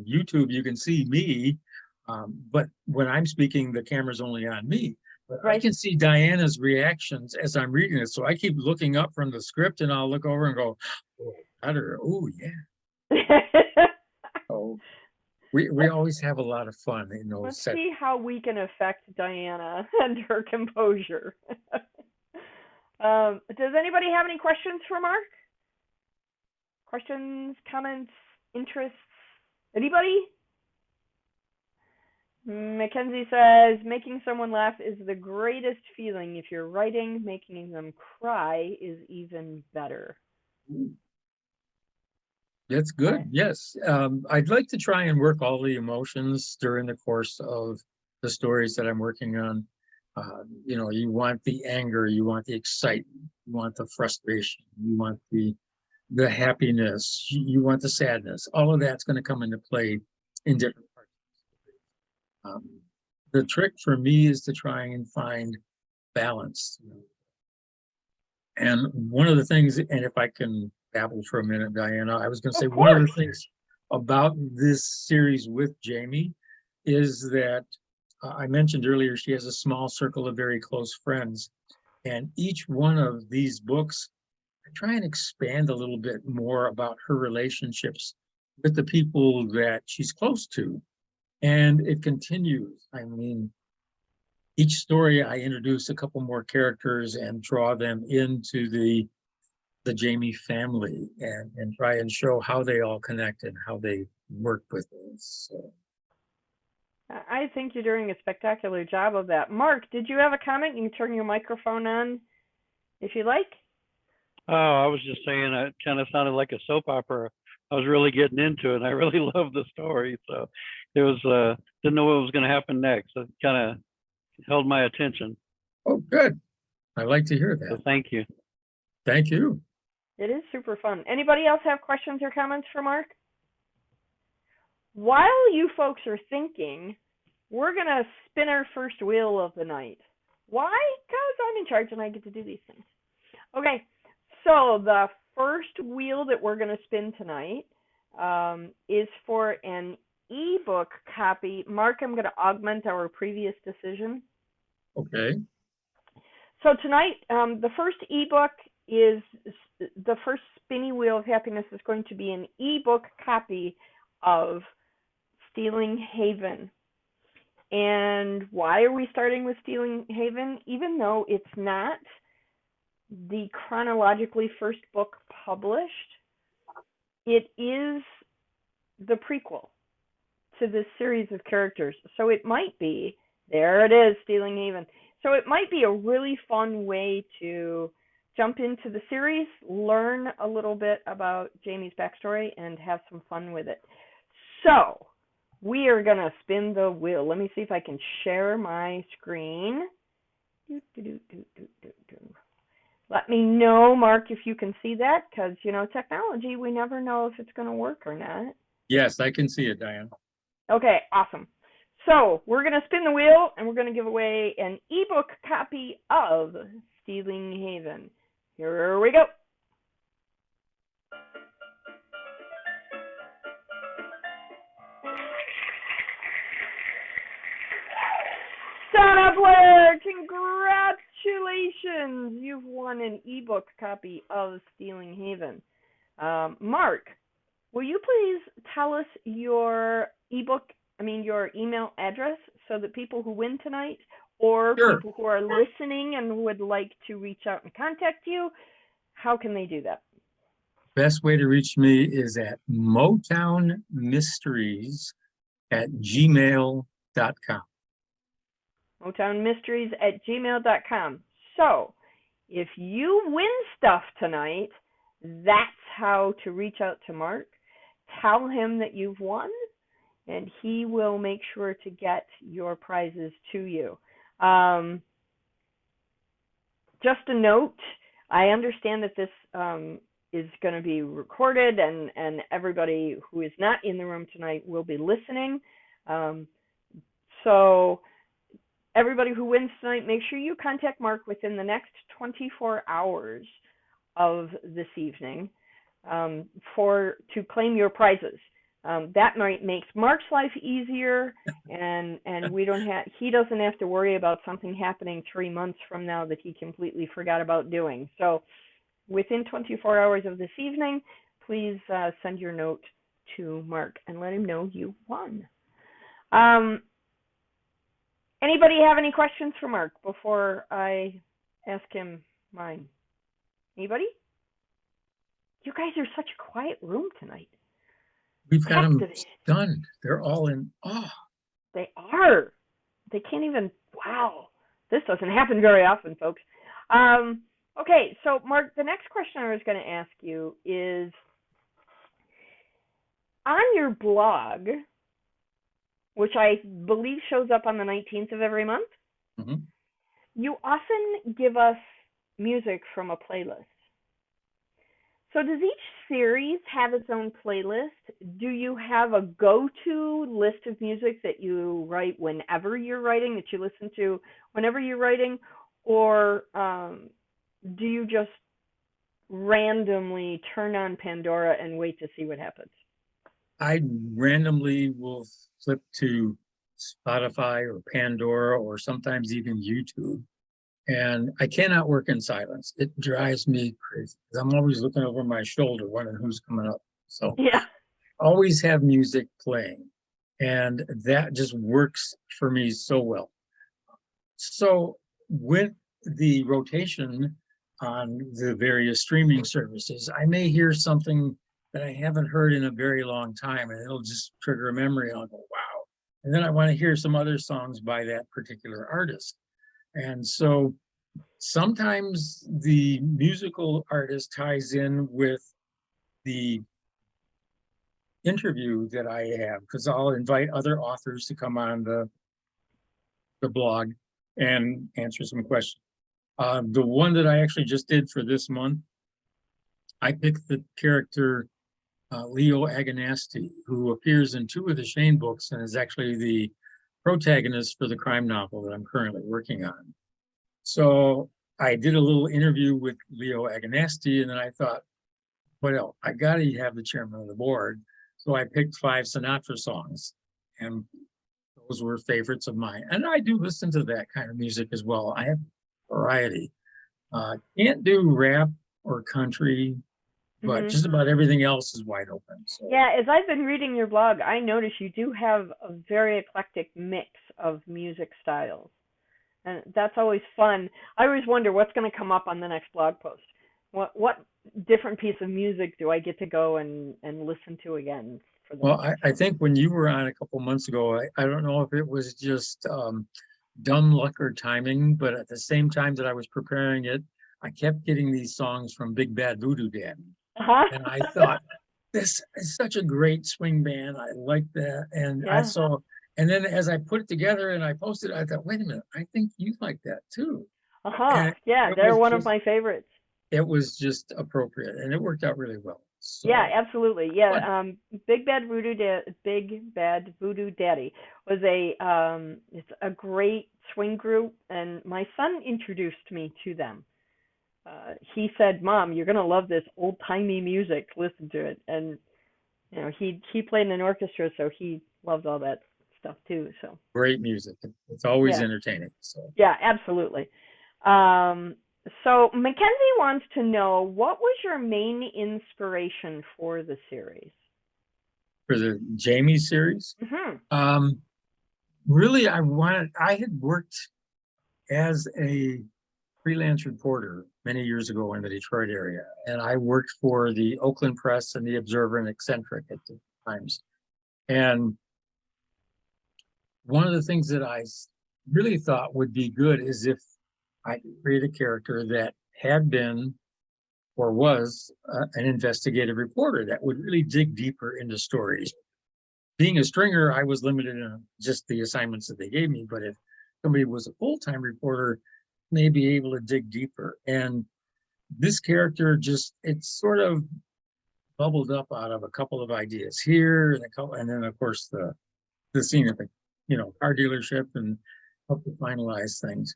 YouTube, you can see me. But when I'm speaking, the camera's only on me. But right. I can see Diana's reactions as I'm reading it. So I keep looking up from the script and I'll look over and go, oh, better. Oh, yeah. So we always have a lot of fun in those. Let's see how we can affect Diana and her composure. Does anybody have any questions for Mark? Questions, comments, interests? Anybody? Mackenzie says, making someone laugh is the greatest feeling. If you're writing, making them cry is even better. That's good. Yes. I'd like to try and work all the emotions during the course of the stories that I'm working on. You want the anger, you want the excitement, you want the frustration, you want the happiness, you want the sadness. All of that's going to come into play in different parts. The trick for me is to try and find balance. And one of the things, and if I can babble for a minute, Diana, I was going to say one of the things about this series with Jamie is that I mentioned earlier she has a small circle of very close friends. And each one of these books, I try and expand a little bit more about her relationships with the people that she's close to. And it continues. I mean, each story I introduce a couple more characters and draw them into the Jamie family and try and show how they all connect and how they work with us. So. I think you're doing a spectacular job of that. Mark, did you have a comment? You can turn your microphone on if you like. Oh, I was just saying it kind of sounded like a soap opera. I was really getting into it. I really loved the story. So it was, didn't know what was going to happen next. It kind of held my attention. Oh, good. I like to hear that. So thank you. Thank you. It is super fun. Anybody else have questions or comments for Mark? While you folks are thinking, we're going to spin our first wheel of the night. Why? Because I'm in charge and I get to do these things. Okay, so the first wheel that we're going to spin tonight is for an ebook copy. Mark, I'm going to augment our previous decision. Okay. So tonight, the first ebook is the first spinny wheel of happiness is going to be an ebook copy of Stealing Haven. And why are we starting with Stealing Haven? Even though it's not the chronologically first book published, it is the prequel to this series of characters. So it might be, there it is, Stealing Haven. So it might be a really fun way to jump into the series, learn a little bit about Jamie's backstory, and have some fun with it. So we are going to spin the wheel. Let me see if I can share my screen. Let me know, Mark, if you can see that, because, technology, we never know if it's going to work or not. Yes, I can see it, Diane. Okay, awesome. So we're going to spin the wheel and we're going to give away an ebook copy of Stealing Haven. Here we go. Donna Blair, congratulations! You've won an ebook copy of Stealing Haven. Mark, will you please tell us your your email address so that people who win tonight or Sure. people who are listening and would like to reach out and contact you, how can they do that? Best way to reach me is at motownmysteries@gmail.com. motownmysteries@gmail.com. So, if you win stuff tonight, that's how to reach out to Mark. Tell him that you've won, and he will make sure to get your prizes to you. Just a note, I understand that this is going to be recorded, and everybody who is not in the room tonight will be listening. So everybody who wins tonight, make sure you contact Mark within the next 24 hours of this evening to claim your prizes. That makes Mark's life easier, and he doesn't have to worry about something happening 3 months from now that he completely forgot about doing. So within 24 hours of this evening, please send your note to Mark and let him know you won. Anybody have any questions for Mark before I ask him mine? Anybody? You guys are such a quiet room tonight. We've got them stunned. They're all in awe. They are. They can't even, wow. This doesn't happen very often, folks. Okay, so Mark, the next question I was going to ask you is, on your blog, which I believe shows up on the 19th of every month, you often give us music from a playlist. So does each series have its own playlist? Do you have a go-to list of music that you write whenever you're writing, that you listen to whenever you're writing? Or do you just randomly turn on Pandora and wait to see what happens? I randomly will flip to Spotify or Pandora or sometimes even YouTube. And I cannot work in silence. It drives me crazy because I'm always looking over my shoulder, wondering who's coming up. So yeah, always have music playing. And that just works for me so well. So with the rotation on the various streaming services, I may hear something that I haven't heard in a very long time, and it'll just trigger a memory. I'll go, wow. And then I want to hear some other songs by that particular artist. And so sometimes the musical artist ties in with the interview that I have, because I'll invite other authors to come on the blog and answer some questions. The one that I actually just did for this month, I picked the character Leo Agonasti, who appears in 2 of the Chene books and is actually the protagonist for the crime novel that I'm currently working on. So I did a little interview with Leo Agonasti, and then I thought, well, I got to have the chairman of the board. So I picked 5 Sinatra songs, and those were favorites of mine. And I do listen to that kind of music as well. I have variety. Can't do rap or country, but just about everything else is wide open. So. Yeah, as I've been reading your blog, I notice you do have a very eclectic mix of music styles. And that's always fun. I always wonder what's going to come up on the next blog post. What different piece of music do I get to go and listen to again? Well, I think when you were on a couple months ago, I don't know if it was just dumb luck or timing, but at the same time that I was preparing it, I kept getting these songs from Big Bad Voodoo Daddy. And I thought, this is such a great swing band. I like that. And and then as I put it together and I posted, I thought, wait a minute, I think you like that too. Yeah, they're one of my favorites. It was just appropriate, and it worked out really well. So Yeah, absolutely. Yeah, fun. Big Bad Voodoo Daddy was it's a great swing group, and my son introduced me to them. He said, "Mom, you're gonna love this old timey music. Listen to it." And he played in an orchestra, so he loved all that stuff too. So Great music. It's always yeah, entertaining. So yeah, absolutely. Um, so Mackenzie wants to know, what was your main inspiration for the series? for the Jamie series, Hmm. um, really, I had worked as a freelance reporter many years ago in the Detroit area, and I worked for the Oakland Press and the Observer and Eccentric at the times. And one of the things that really thought would be good is if I could create a character that had been or was an investigative reporter that would really dig deeper into stories. Being a stringer, I was limited in just the assignments that they gave me, but if somebody was a full-time reporter, may be able to dig deeper. And this character it sort of bubbled up out of a couple of ideas here and then of course the scene at the car dealership and help to finalize things.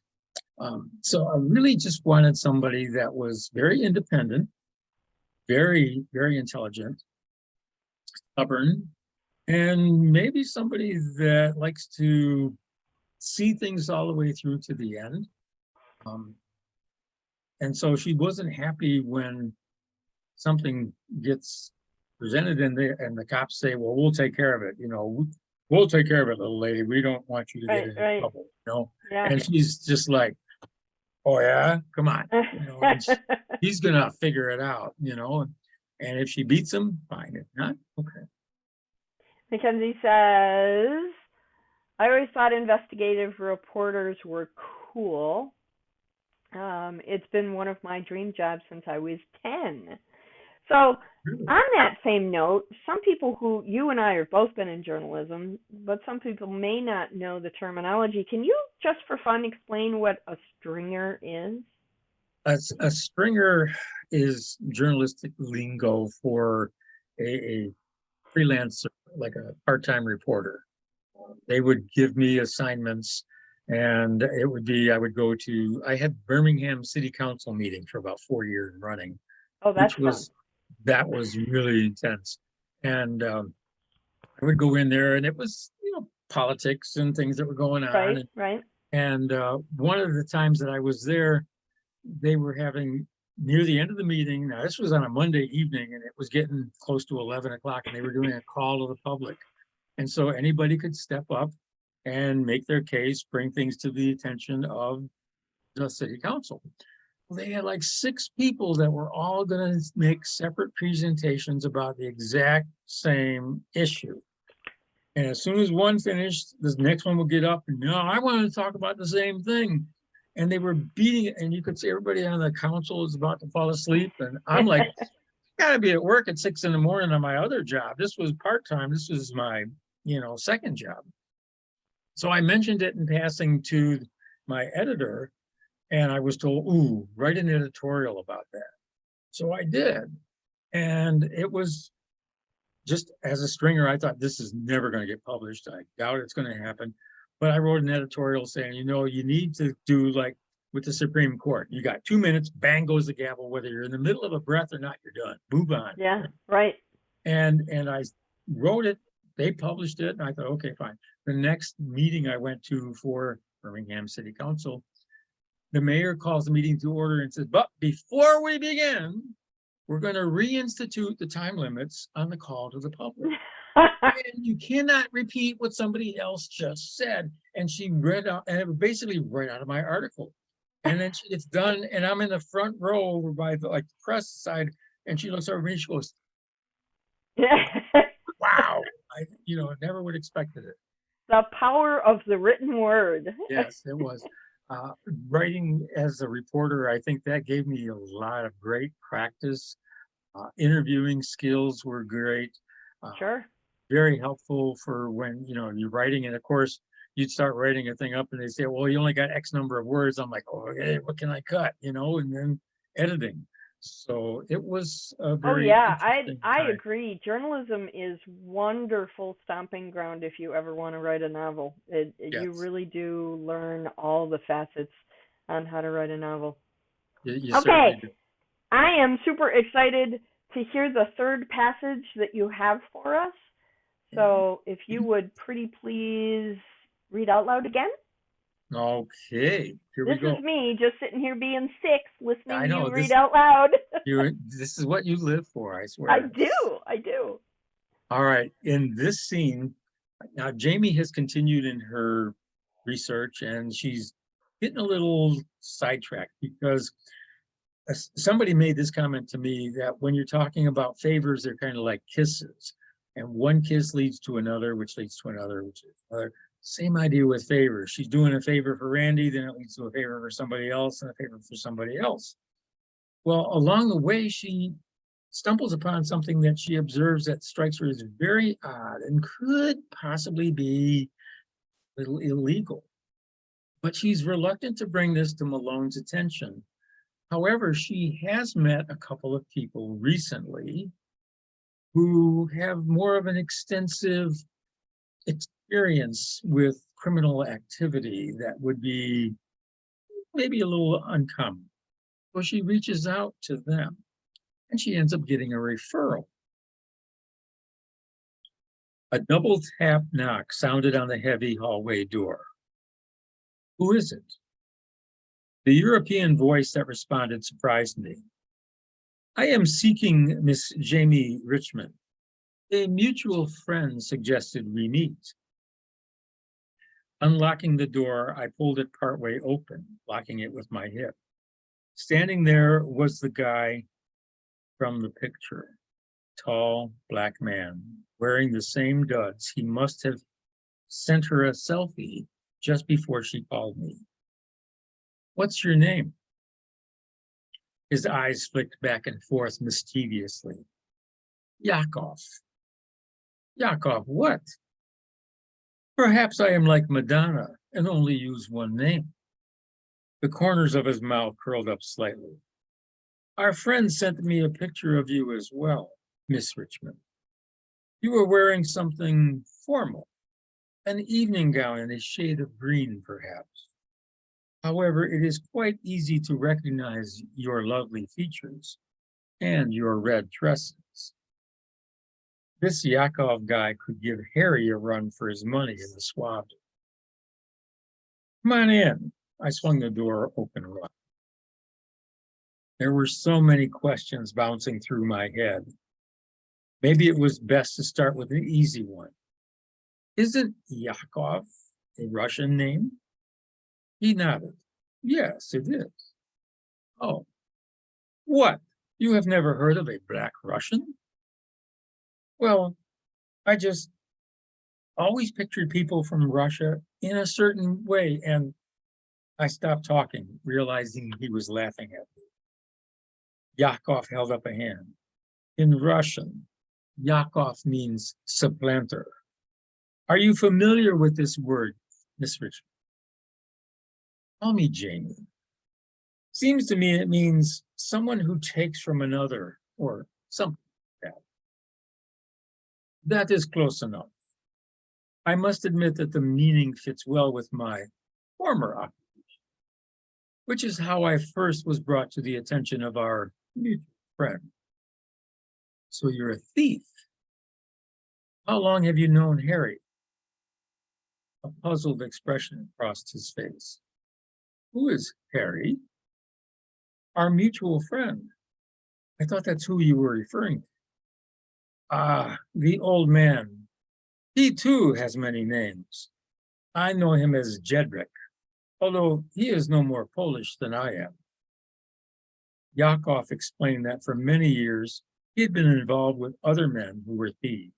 So I really just wanted somebody that was very independent, very, very intelligent, stubborn, and maybe somebody that likes to see things all the way through to the end. Um, and so she wasn't happy when something gets presented and the cops say, well, we'll take care of it. We'll take care of it, little lady. We don't want you to get Right, into right. trouble. Yeah. And she's just like, oh yeah, come on. And he's gonna figure it out. And if she beats him, fine. If not, okay. Mackenzie says, I always thought investigative reporters were cool. It's been one of my dream jobs since I was 10. So, on that same note, some people who you and I have both been in journalism, but some people may not know the terminology. Can you, just for fun, explain what a stringer is? A stringer is journalistic lingo for a freelancer, like a part-time reporter. They would give me assignments, and I had Birmingham City Council meeting for about 4 years running, Oh, that's fun. that was really intense. And I would go in there, and it was, politics and things that were going on. Right, right. And one of the times that I was there, they were having near the end of the meeting. Now, this was on a Monday evening, and it was getting close to 11 o'clock, and they were doing a call to the public. And so anybody could step up and make their case, bring things to the attention of the city council. They had like 6 people that were all going to make separate presentations about the exact same issue. And as soon as one finished, the next one would get up and, no, I want to talk about the same thing. And they were beating it, and you could see everybody on the council is about to fall asleep. And I'm like, gotta be at work at 6 a.m. on my other job. This was part-time. This was my, second job. So I mentioned it in passing to my editor, and I was told, ooh, write an editorial about that. So I did. And it was just as a stringer, I thought this is never going to get published. I doubt it's going to happen. But I wrote an editorial saying, you need to do like with the Supreme Court. You got 2 minutes, bang goes the gavel, whether you're in the middle of a breath or not, you're done. Move on. Yeah, right. And I wrote it, they published it, and I thought, okay, fine. The next meeting I went to for Birmingham City Council, the mayor calls the meeting to order and says, but before we begin, we're going to reinstitute the time limits on the call to the public. And you cannot repeat what somebody else just said. And she read out, and it was basically right out of my article. And then it's done, and I'm in the front row over by the press side, and she looks over me and she goes, wow, I never would have expected it. The power of the written word. Yes, it was. Writing as a reporter, I think that gave me a lot of great practice. Interviewing skills were great. Sure. Very helpful for when, you're writing. And of course, you'd start writing a thing up and they say, well, you only got X number of words. I'm like, oh, okay, what can I cut? And then editing. So it was a Oh very yeah, interesting I time. agree. Journalism is wonderful stomping ground if you ever want to write a novel. You Yes, really do learn all the facets on how to write a novel. you Okay, certainly do. I am super excited to hear the third passage that you have for us. So if you would pretty please read out loud again. Okay, here we This is go. me just sitting here being sick, listening I to know you read this. out loud. This is what you live for, I I swear. do. I do. All right, in this scene, now Jamie has continued in her research, and she's getting a little sidetracked because somebody made this comment to me that when you're talking about favors, they're kind of like kisses, and one kiss leads to another, which leads to another, which is another. Same idea with favors. She's doing a favor for Randy, then it leads to a favor for somebody else, and a favor for somebody else. Well, along the way, she stumbles upon something that she observes that strikes her as very odd and could possibly be a little illegal. But she's reluctant to bring this to Malone's attention. However, she has met a couple of people recently who have more of an extensive experience with criminal activity that would be maybe a little uncommon. So she reaches out to them and she ends up getting a referral. A double tap knock sounded on the heavy hallway door. Who is it? The European voice that responded surprised me. I am seeking Miss Jamie Richmond. A mutual friend suggested we meet. Unlocking the door, I pulled it partway open, locking it with my hip. Standing there was the guy from the picture, tall, black man, wearing the same duds. He must have sent her a selfie just before she called me. What's your name? His eyes flicked back and forth mischievously. Yakov. Yakov, what? Perhaps I am like Madonna and only use one name. The corners of his mouth curled up slightly. Our friend sent me a picture of you as well, Miss Richmond. You were wearing something formal, an evening gown in a shade of green, perhaps. However, it is quite easy to recognize your lovely features and your red tresses. This Yakov guy could give Harry a run for his money in the swab. Come on in. I swung the door open wide. There were so many questions bouncing through my head. Maybe it was best to start with an easy one. Isn't Yakov a Russian name? He nodded. Yes, it is. Oh, what? You have never heard of a Black Russian? Well, I just always pictured people from Russia in a certain way, and I stopped talking, realizing he was laughing at me. Yakov held up a hand. In Russian, Yakov means supplanter. Are you familiar with this word, Miss Richmond? Call me Jamie. Seems to me it means someone who takes from another or something like that. That is close enough. I must admit that the meaning fits well with my former occupation, which is how I first was brought to the attention of our mutual friend. So you're a thief. How long have you known Harry? A puzzled expression crossed his face. Who is Harry? Our mutual friend. I thought that's who you were referring to. Ah, the old man. He too has many names. I know him as Jedrick, although he is no more Polish than I am. Yakov explained that for many years he had been involved with other men who were thieves.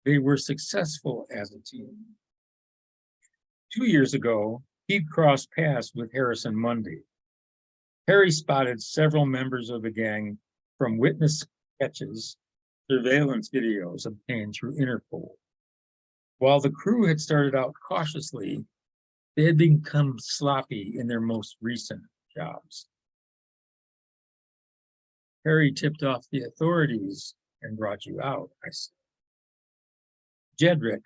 They were successful as a team. 2 years ago, he'd crossed paths with Harrison Mundy. Harry spotted several members of the gang from witness sketches, surveillance videos obtained through Interpol. While the crew had started out cautiously, they had become sloppy in their most recent jobs. Harry tipped off the authorities and brought you out, I said. Jedrick,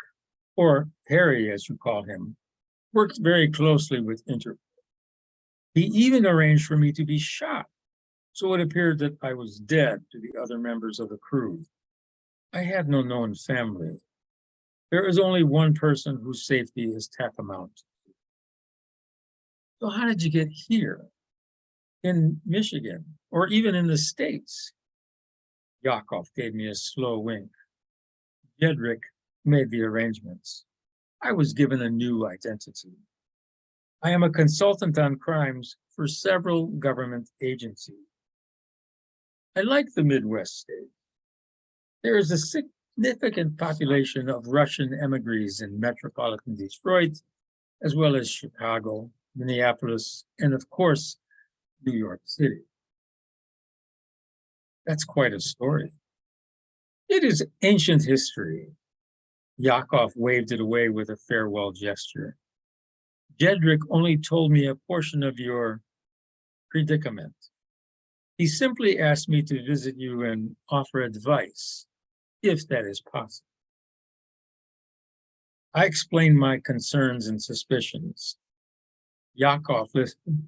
or Harry as you call him, worked very closely with Interpol. He even arranged for me to be shot, so it appeared that I was dead to the other members of the crew. I had no known family. There is only one person whose safety is tantamount. So how did you get here? In Michigan, or even in the States? Yakov gave me a slow wink. Jedrick made the arrangements. I was given a new identity. I am a consultant on crimes for several government agencies. I like the Midwest states. There is a significant population of Russian emigres in metropolitan Detroit, as well as Chicago, Minneapolis, and of course, New York City. That's quite a story. It is ancient history. Yakov waved it away with a farewell gesture. Jedrick only told me a portion of your predicament. He simply asked me to visit you and offer advice, if that is possible. I explained my concerns and suspicions. Yakov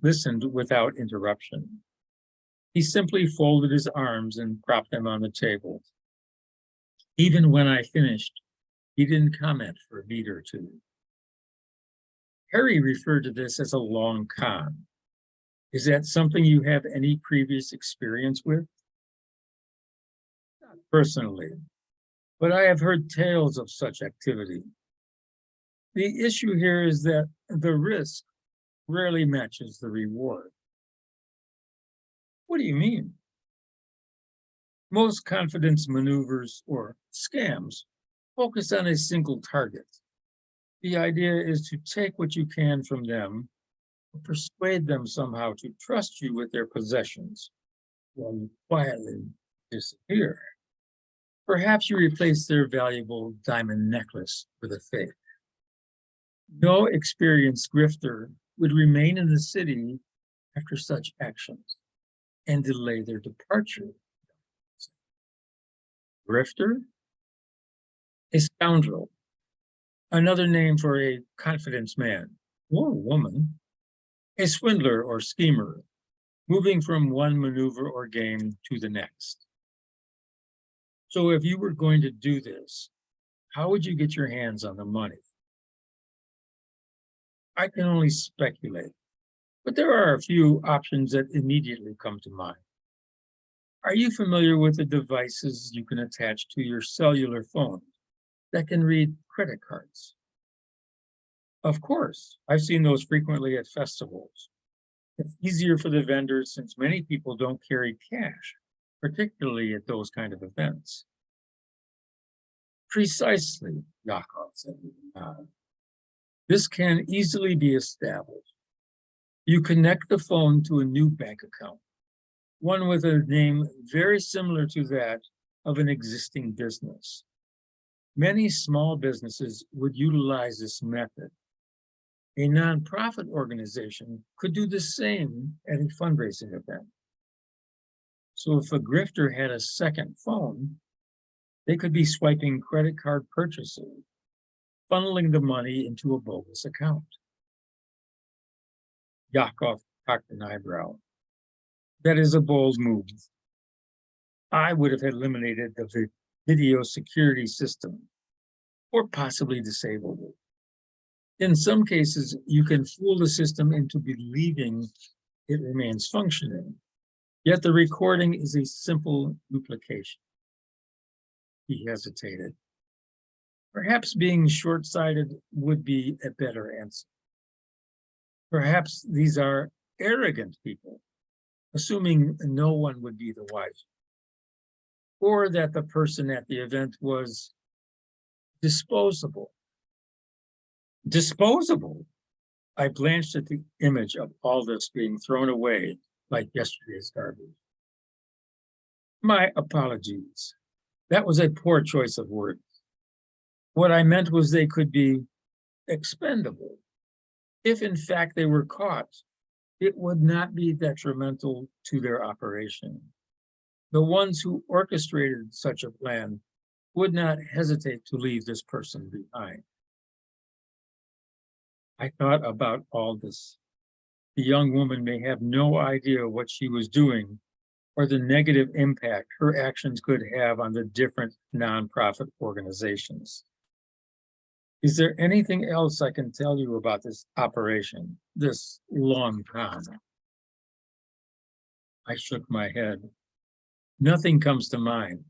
listened without interruption. He simply folded his arms and propped them on the table. Even when I finished, he didn't comment for a beat or two. Harry referred to this as a long con. Is that something you have any previous experience with? Not personally, but I have heard tales of such activity. The issue here is that the risk rarely matches the reward. What do you mean? Most confidence maneuvers or scams focus on a single target. The idea is to take what you can from them, persuade them somehow to trust you with their possessions while you quietly disappear. Perhaps you replace their valuable diamond necklace with a fake. No experienced grifter would remain in the city after such actions and delay their departure. Grifter? A scoundrel. Another name for a confidence man or woman. A swindler or schemer, moving from one maneuver or game to the next. So if you were going to do this, how would you get your hands on the money? I can only speculate, but there are a few options that immediately come to mind. Are you familiar with the devices you can attach to your cellular phone that can read credit cards? Of course, I've seen those frequently at festivals. It's easier for the vendors since many people don't carry cash, particularly at those kind of events. Precisely, Yakov said with a nod. This can easily be established. You connect the phone to a new bank account, one with a name very similar to that of an existing business. Many small businesses would utilize this method. A nonprofit organization could do the same at a fundraising event. So if a grifter had a second phone, they could be swiping credit card purchases, funneling the money into a bogus account. Yakov cocked an eyebrow. That is a bold move. I would have eliminated the video security system, or possibly disabled it. In some cases, you can fool the system into believing it remains functioning, yet the recording is a simple duplication. He hesitated. Perhaps being short-sighted would be a better answer. Perhaps these are arrogant people, assuming no one would be the wiser, or that the person at the event was disposable. Disposable? I blanched at the image of all this being thrown away like yesterday's garbage. My apologies. That was a poor choice of words. What I meant was they could be expendable. If in fact they were caught, it would not be detrimental to their operation. The ones who orchestrated such a plan would not hesitate to leave this person behind. I thought about all this. The young woman may have no idea what she was doing or the negative impact her actions could have on the different nonprofit organizations. Is there anything else I can tell you about this operation, this long con? I shook my head. Nothing comes to mind,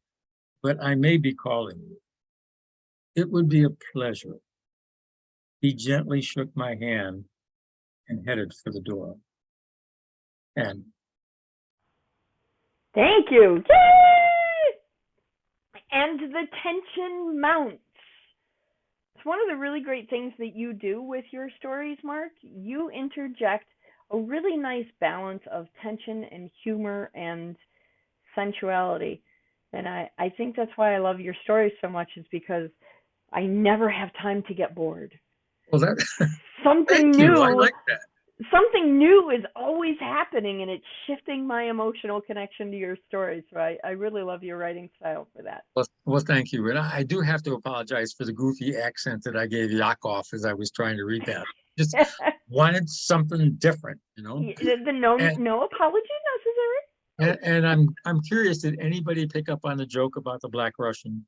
but I may be calling you. It would be a pleasure. He gently shook my hand and headed for the door. And Thank you. Yay! And the tension mounts. It's one of the really great things that you do with your stories, Mark. You interject a really nice balance of tension and humor and sensuality. And I think that's why I love your stories so much, is because I never have time to get bored. well, that Something thank new. you. I like that. Something new is always happening, and it's shifting my emotional connection to your stories. So I really love your writing style for that. Well, thank you. And I do have to apologize for the goofy accent that I gave Yakov as I was trying to read that. Just wanted something different, you know. No apology necessary. And I'm curious, did anybody pick up on the joke about the Black Russian?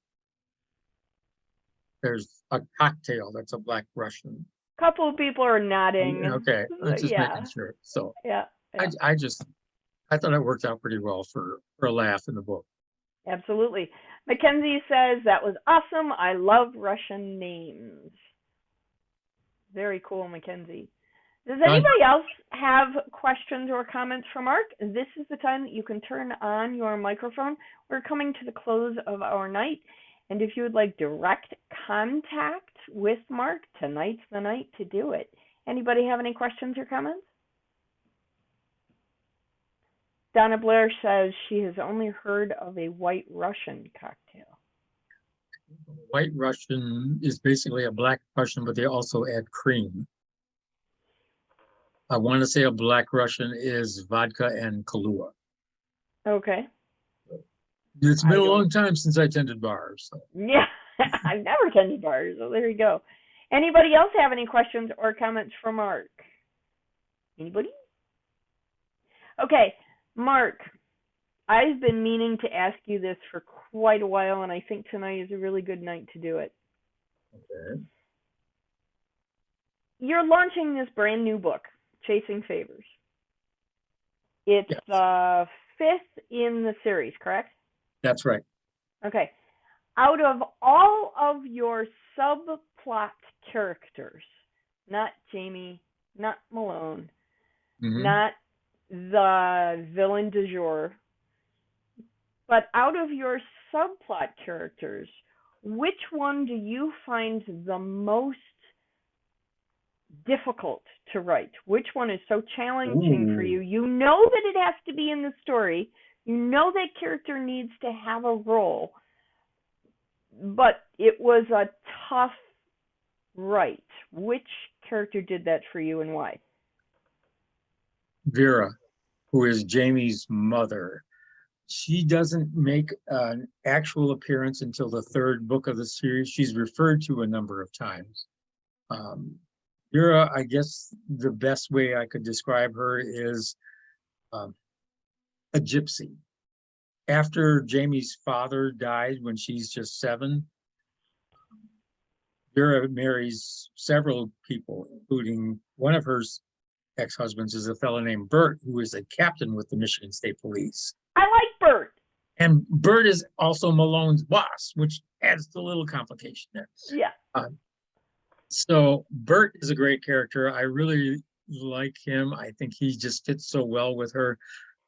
There's a cocktail that's a Black Russian. Couple of people are nodding. Okay, I'm just Yeah. making sure. So Yeah. I thought it worked out pretty well for a laugh in the book. Absolutely. Mackenzie says, that was awesome. I love Russian names. Very cool, Mackenzie. Does anybody else have questions or comments for Mark? This is the time that you can turn on your microphone. We're coming to the close of our night. And if you would like direct contact with Mark, tonight's the night to do it. Anybody have any questions or comments? Donna Blair says she has only heard of a White Russian cocktail. White Russian is basically a Black Russian, but they also add cream. I want to say a Black Russian is vodka and Kahlua. Okay. It's been a long time since I tended bars. So. Yeah, I've never attended bars, so there you go. Anybody else have any questions or comments for Mark? Anybody? Okay, Mark, I've been meaning to ask you this for quite a while, and I think tonight is a really good night to do it. Okay. You're launching this brand new book, Chasing Favors. It's the 5th in the series, correct? That's right. Okay. Out of all of your subplot characters, not Jamie, not Malone, not the villain du jour, but out of your subplot characters, which one do you find the most difficult to write? Which one is so challenging for you? You know that it has to be in the story. You know that character needs to have a role, but it was a tough write. Which character did that for you and why? Vera, who is Jamie's mother. She doesn't make an actual appearance until the 3rd book of the series. She's referred to a number of times. Vera, I guess the best way I could describe her is a gypsy. After Jamie's father died when she's just 7, Vera marries several people, including one of her ex-husbands is a fellow named Bert, who is a captain with the Michigan State Police. I like Bert. And Bert is also Malone's boss, which adds to a little complication there. Yeah. So Bert is a great character. I really like him. I think he just fits so well with her.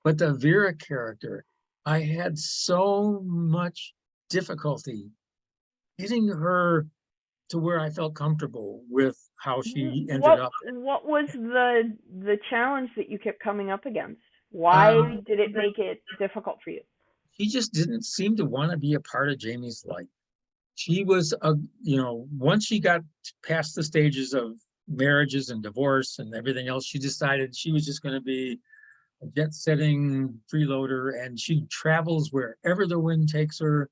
But the Vera character, I had so much difficulty getting her to where I felt comfortable with how she ended up. What was the challenge that you kept coming up against? Why did it make it difficult for you? She just didn't seem to want to be a part of Jamie's life. She was, once she got past the stages of marriages and divorce and everything else, she decided she was just going to be a jet-setting freeloader, and she travels wherever the wind takes her.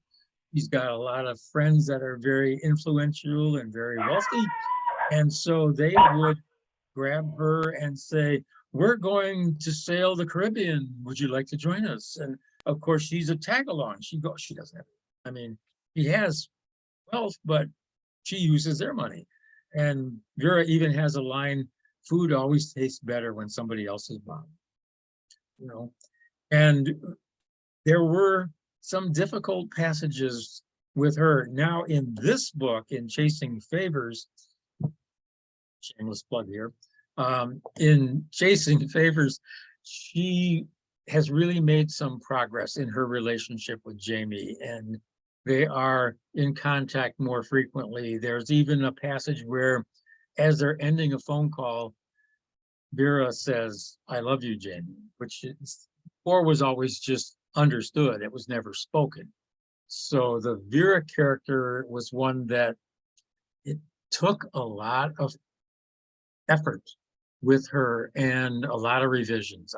She's got a lot of friends that are very influential and very wealthy. And so they would grab her and say, we're going to sail the Caribbean. Would you like to join us? And of course, she's a tag-along. She doesn't have, I mean, he has wealth, but she uses their money. And Vera even has a line, food always tastes better when somebody else is buying, you know. And there were some difficult passages with her. Now in this book, in Chasing Favors, shameless plug here, in Chasing Favors, she has really made some progress in her relationship with Jamie, and they are in contact more frequently. There's even a passage where, as they're ending a phone call, Vera says, I love you, Jamie, which before was always just understood. It was never spoken. So the Vera character was one that it took a lot of effort with her and a lot of revisions.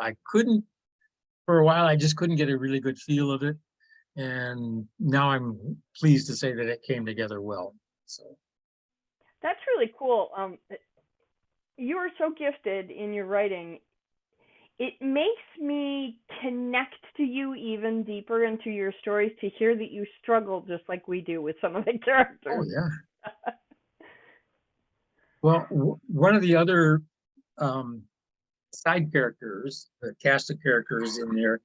For a while, I just couldn't get a really good feel of it. And now I'm pleased to say that it came together well. So that's really cool. You are so gifted in your writing. It makes me connect to you even deeper into your stories to hear that you struggle just like we do with some of the characters. Oh, yeah. Well, one of the other side characters, the cast of characters in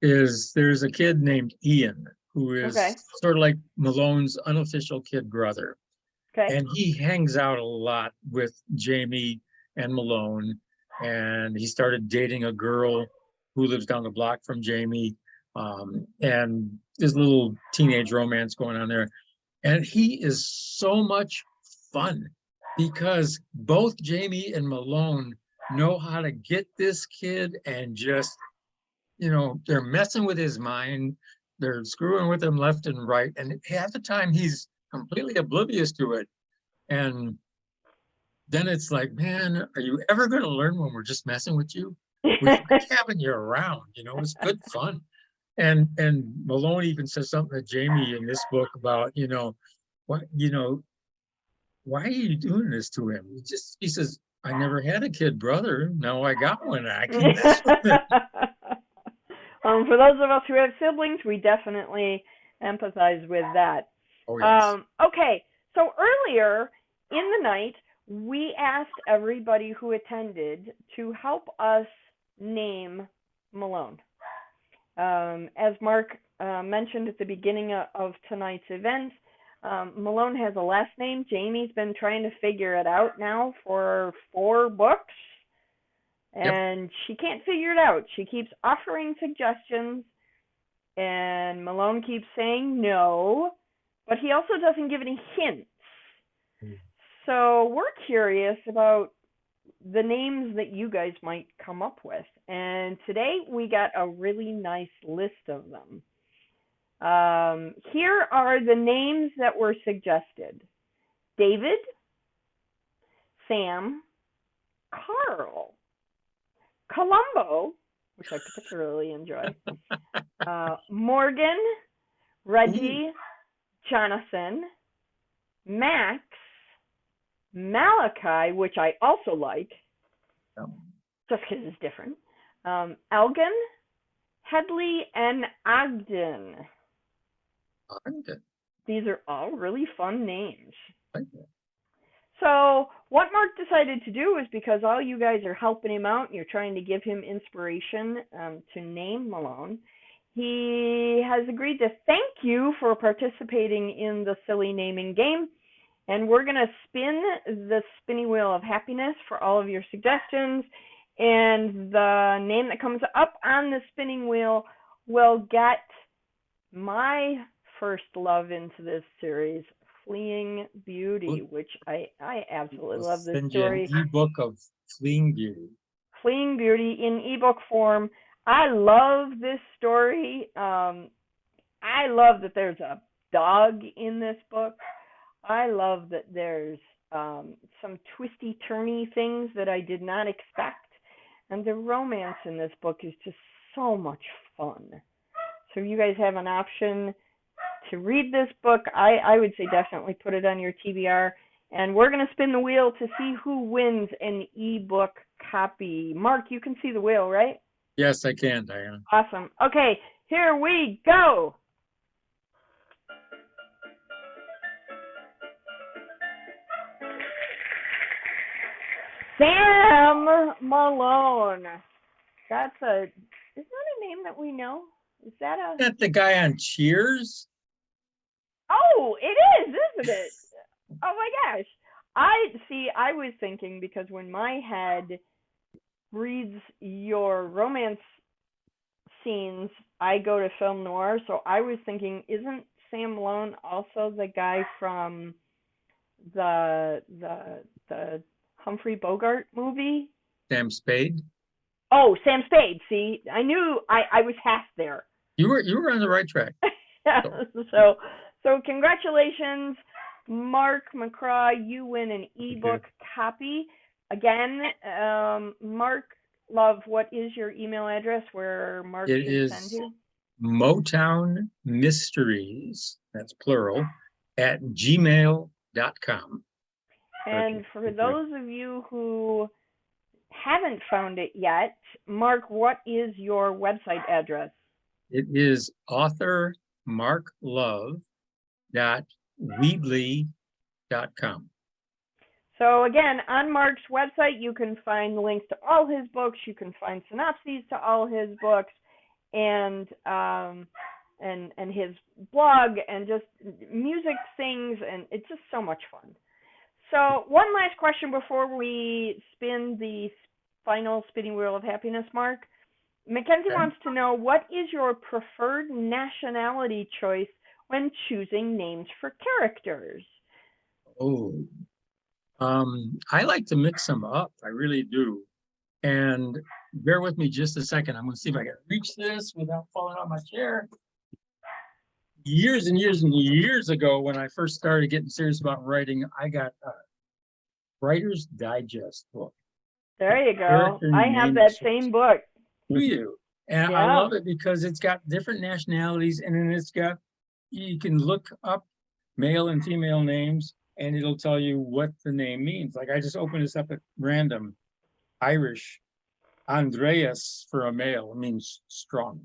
there's a kid named Ian, who is sort of like Malone's unofficial kid brother. Okay. And he hangs out a lot with Jamie and Malone. And he started dating a girl who lives down the block from Jamie. And there's a little teenage romance going on there. And he is so much fun because both Jamie and Malone know how to get this kid and just, they're messing with his mind. They're screwing with him left and right. And half the time he's completely oblivious to it. And then it's like, man, are you ever going to learn when we're just messing with you? We like having you around, it's good fun. And Malone even says something to Jamie in this book about, why are you doing this to him? He says, I never had a kid brother. Now I got one. I can mess with him. For those of us who have siblings, we definitely empathize with that. Oh, yes. Okay, so earlier in the night, we asked everybody who attended to help us name Malone. As Mark mentioned at the beginning of tonight's event, Malone has a last name. Jamie's been trying to figure it out now for 4 books, and she can't figure it out. She keeps offering suggestions, and Malone keeps saying no, but he also doesn't give any hints. So we're curious about the names that you guys might come up with. And today we got a really nice list of them. Here are the names that were suggested: David, Sam, Carl, Columbo, which I particularly enjoy, Morgan, Reggie, Jonathan, Max, Malachi, which I also like, just because it's different, Elgin, Headley, and Ogden. These are all really fun names. So what Mark decided to do is, because all you guys are helping him out and you're trying to give him inspiration to name Malone, he has agreed to thank you for participating in the silly naming game. And we're going to spin the spinning wheel of happiness for all of your suggestions. And the name that comes up on the spinning wheel will get my first love into this series, Fleeing Beauty, which I absolutely love this story. An ebook of Fleeing Beauty. Fleeing Beauty in ebook form. I love this story. I love that there's a dog in this book. I love that there's some twisty-turny things that I did not expect. And the romance in this book is just so much fun. So if you guys have an option to read this book, I would say definitely put it on your TBR. And we're going to spin the wheel to see who wins an ebook copy. Mark, you can see the wheel, right? Yes, I can, Diana. Awesome. Okay, here we go. Sam Malone. Isn't that a name that we know? Is that the guy on Cheers? Oh, it is, isn't it? Oh my gosh. I was thinking, because when my head reads your romance scenes, I go to film noir, so I was thinking, isn't Sam Malone also the guy from the Humphrey Bogart movie? Sam Spade? Oh, Sam Spade. See, I knew I was half there. You were on the right track. So congratulations, Mark McCraw. You win an ebook copy. Again, Mark Love, what is your email address where Mark can send you? Motown Mysteries, that's plural, at gmail.com. And for those of you who haven't found it yet, Mark, what is your website address? It is authormarklove.weebly.com. So again, on Mark's website, you can find links to all his books. You can find synopses to all his books, and his blog, and just music things, and it's just so much fun. So one last question before we spin the final spinning wheel of happiness, Mark. Mackenzie wants to know, what is your preferred nationality choice when choosing names for characters? Oh, I like to mix them up. I really do. And bear with me just a second. I'm going to see if I can reach this without falling on my chair. Years and years and years ago, when I first started getting serious about writing, I got a Writer's Digest book. There you go. I have that same book. Do you? And I love it because it's got different nationalities, and then you can look up male and female names, and it'll tell you what the name means. Like, I just opened this up at random. Irish, Andreas for a male means strong.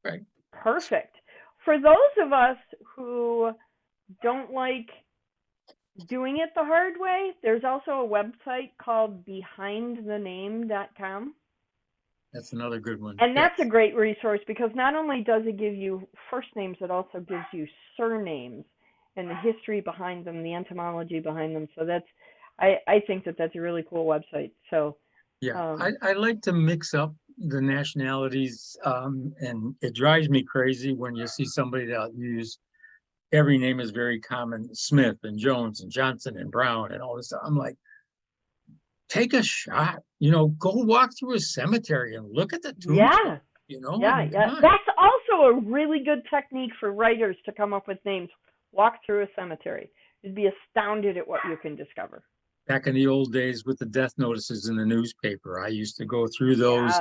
Right. Perfect. For those of us who don't like doing it the hard way, there's also a website called behindthename.com. That's another good one. And that's a great resource, because not only does it give you first names, it also gives you surnames and the history behind them, the etymology behind them. So I think that's a really cool website. So yeah, I like to mix up the nationalities, and it drives me crazy when you see somebody that use every name is very common, Smith and Jones and Johnson and Brown and all this stuff. I'm like, take a shot, go walk through a cemetery and look at the tombstone. That's also a really good technique for writers to come up with names. Walk through a cemetery. You'd be astounded at what you can discover. Back in the old days with the death notices in the newspaper, I used to go through those,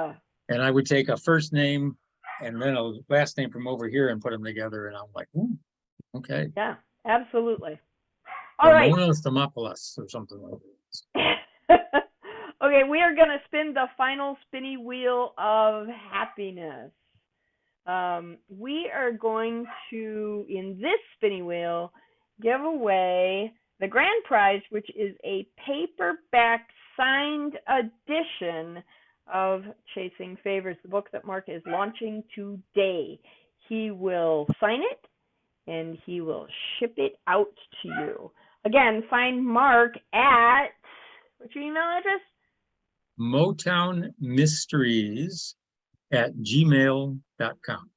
and I would take a first name and then a last name from over here and put them together, and I'm like, ooh, okay. Yeah, absolutely. All right. Thermopolis or something like that. Okay, we are going to spin the final spinny wheel of happiness. We are going to, in this spinny wheel, give away the grand prize, which is a paperback signed edition of Chasing Favors, the book that Mark is launching today. He will sign it, and he will ship it out to you. Again, find Mark at, what's your email address? Motown Mysteries at gmail.com.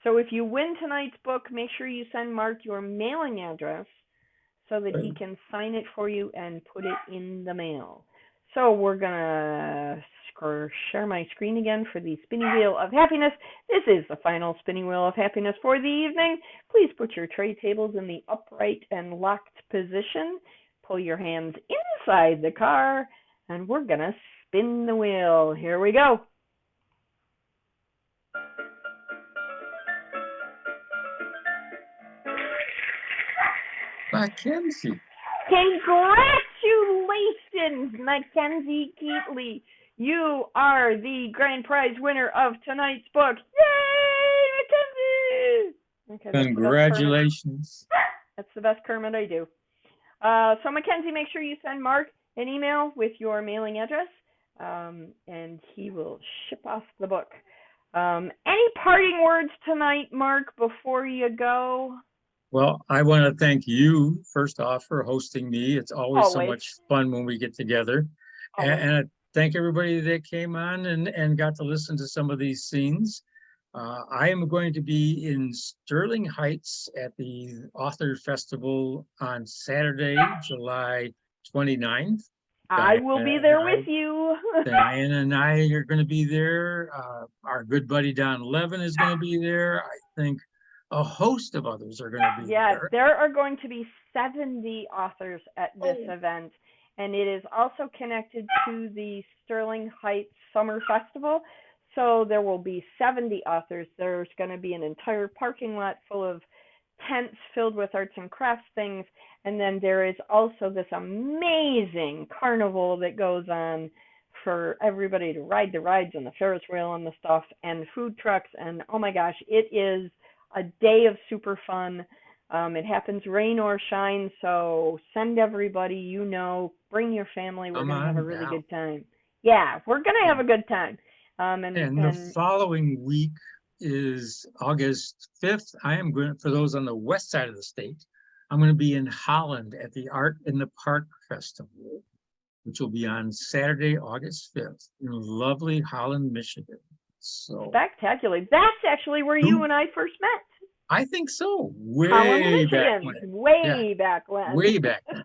So if you win tonight's book, make sure you send Mark your mailing address so that he can sign it for you and put it in the mail. So we're going to share my screen again for the spinning wheel of happiness. This is the final spinning wheel of happiness for the evening. Please put your tray tables in the upright and locked position. Pull your hands inside the car, and we're going to spin the wheel. Here we go. Mackenzie. Congratulations, Mackenzie Keatley. You are the grand prize winner of tonight's book. Yay, Mackenzie! Okay, Congratulations. that's the best Kermit I do. So, Mackenzie, make sure you send Mark an email with your mailing address, and he will ship off the book. Any parting words tonight, Mark, before you go? Well, I want to thank you, first off, for hosting me. It's always so much fun when we get together. And I thank everybody that came on and got to listen to some of these scenes. I am going to be in Sterling Heights at the Author Festival on Saturday, July 29th. I will be there with you. Diana and I are going to be there. Our good buddy Don Levin is going to be there. I think a host of others are going to be there. Yeah, there are going to be 70 authors at this event, and it is also connected to the Sterling Heights Summer Festival. So there will be 70 authors. There's going to be an entire parking lot full of tents filled with arts and crafts things. And then there is also this amazing carnival that goes on for everybody to ride the rides and the Ferris wheel and the stuff, and food trucks. And oh my gosh, it is a day of super fun. It happens rain or shine, so send everybody you know, bring your family. We're going to have a really good time. Yeah, we're going to have a good time. And the following week is August 5th. I am going, for those on the west side of the state, I'm going to be in Holland at the Art in the Park Festival, which will be on Saturday, August 5th in lovely Holland, Michigan. So spectacular. That's actually where you and I first met. I think so. Way back when. Way back when. Way back then.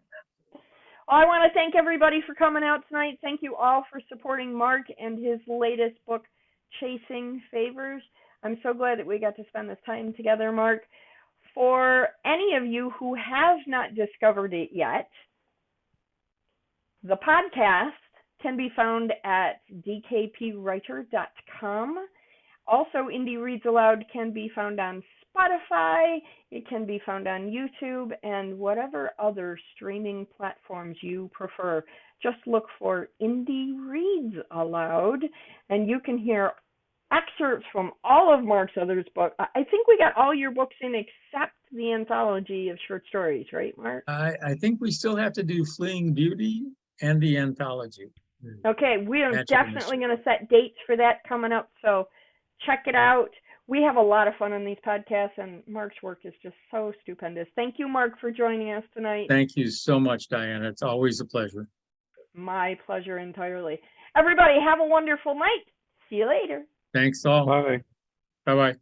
I want to thank everybody for coming out tonight. Thank you all for supporting Mark and his latest book, Chasing Favors. I'm so glad that we got to spend this time together, Mark. For any of you who have not discovered it yet, the podcast can be found at dkpwriter.com. Also, Indie Reads Aloud can be found on Spotify. It can be found on YouTube and whatever other streaming platforms you prefer. Just look for Indie Reads Aloud, and you can hear excerpts from all of Mark's other books. I think we got all your books in except the anthology of short stories, right, Mark? I think we still have to do Fleeing Beauty and the anthology. Okay, we are definitely going to set dates for that coming up, so check it out. We have a lot of fun on these podcasts, and Mark's work is just so stupendous. Thank you, Mark, for joining us tonight. Thank you so much, Diana. It's always a pleasure. My pleasure entirely. Everybody, have a wonderful night. See you later. Thanks all. Bye. Bye-bye.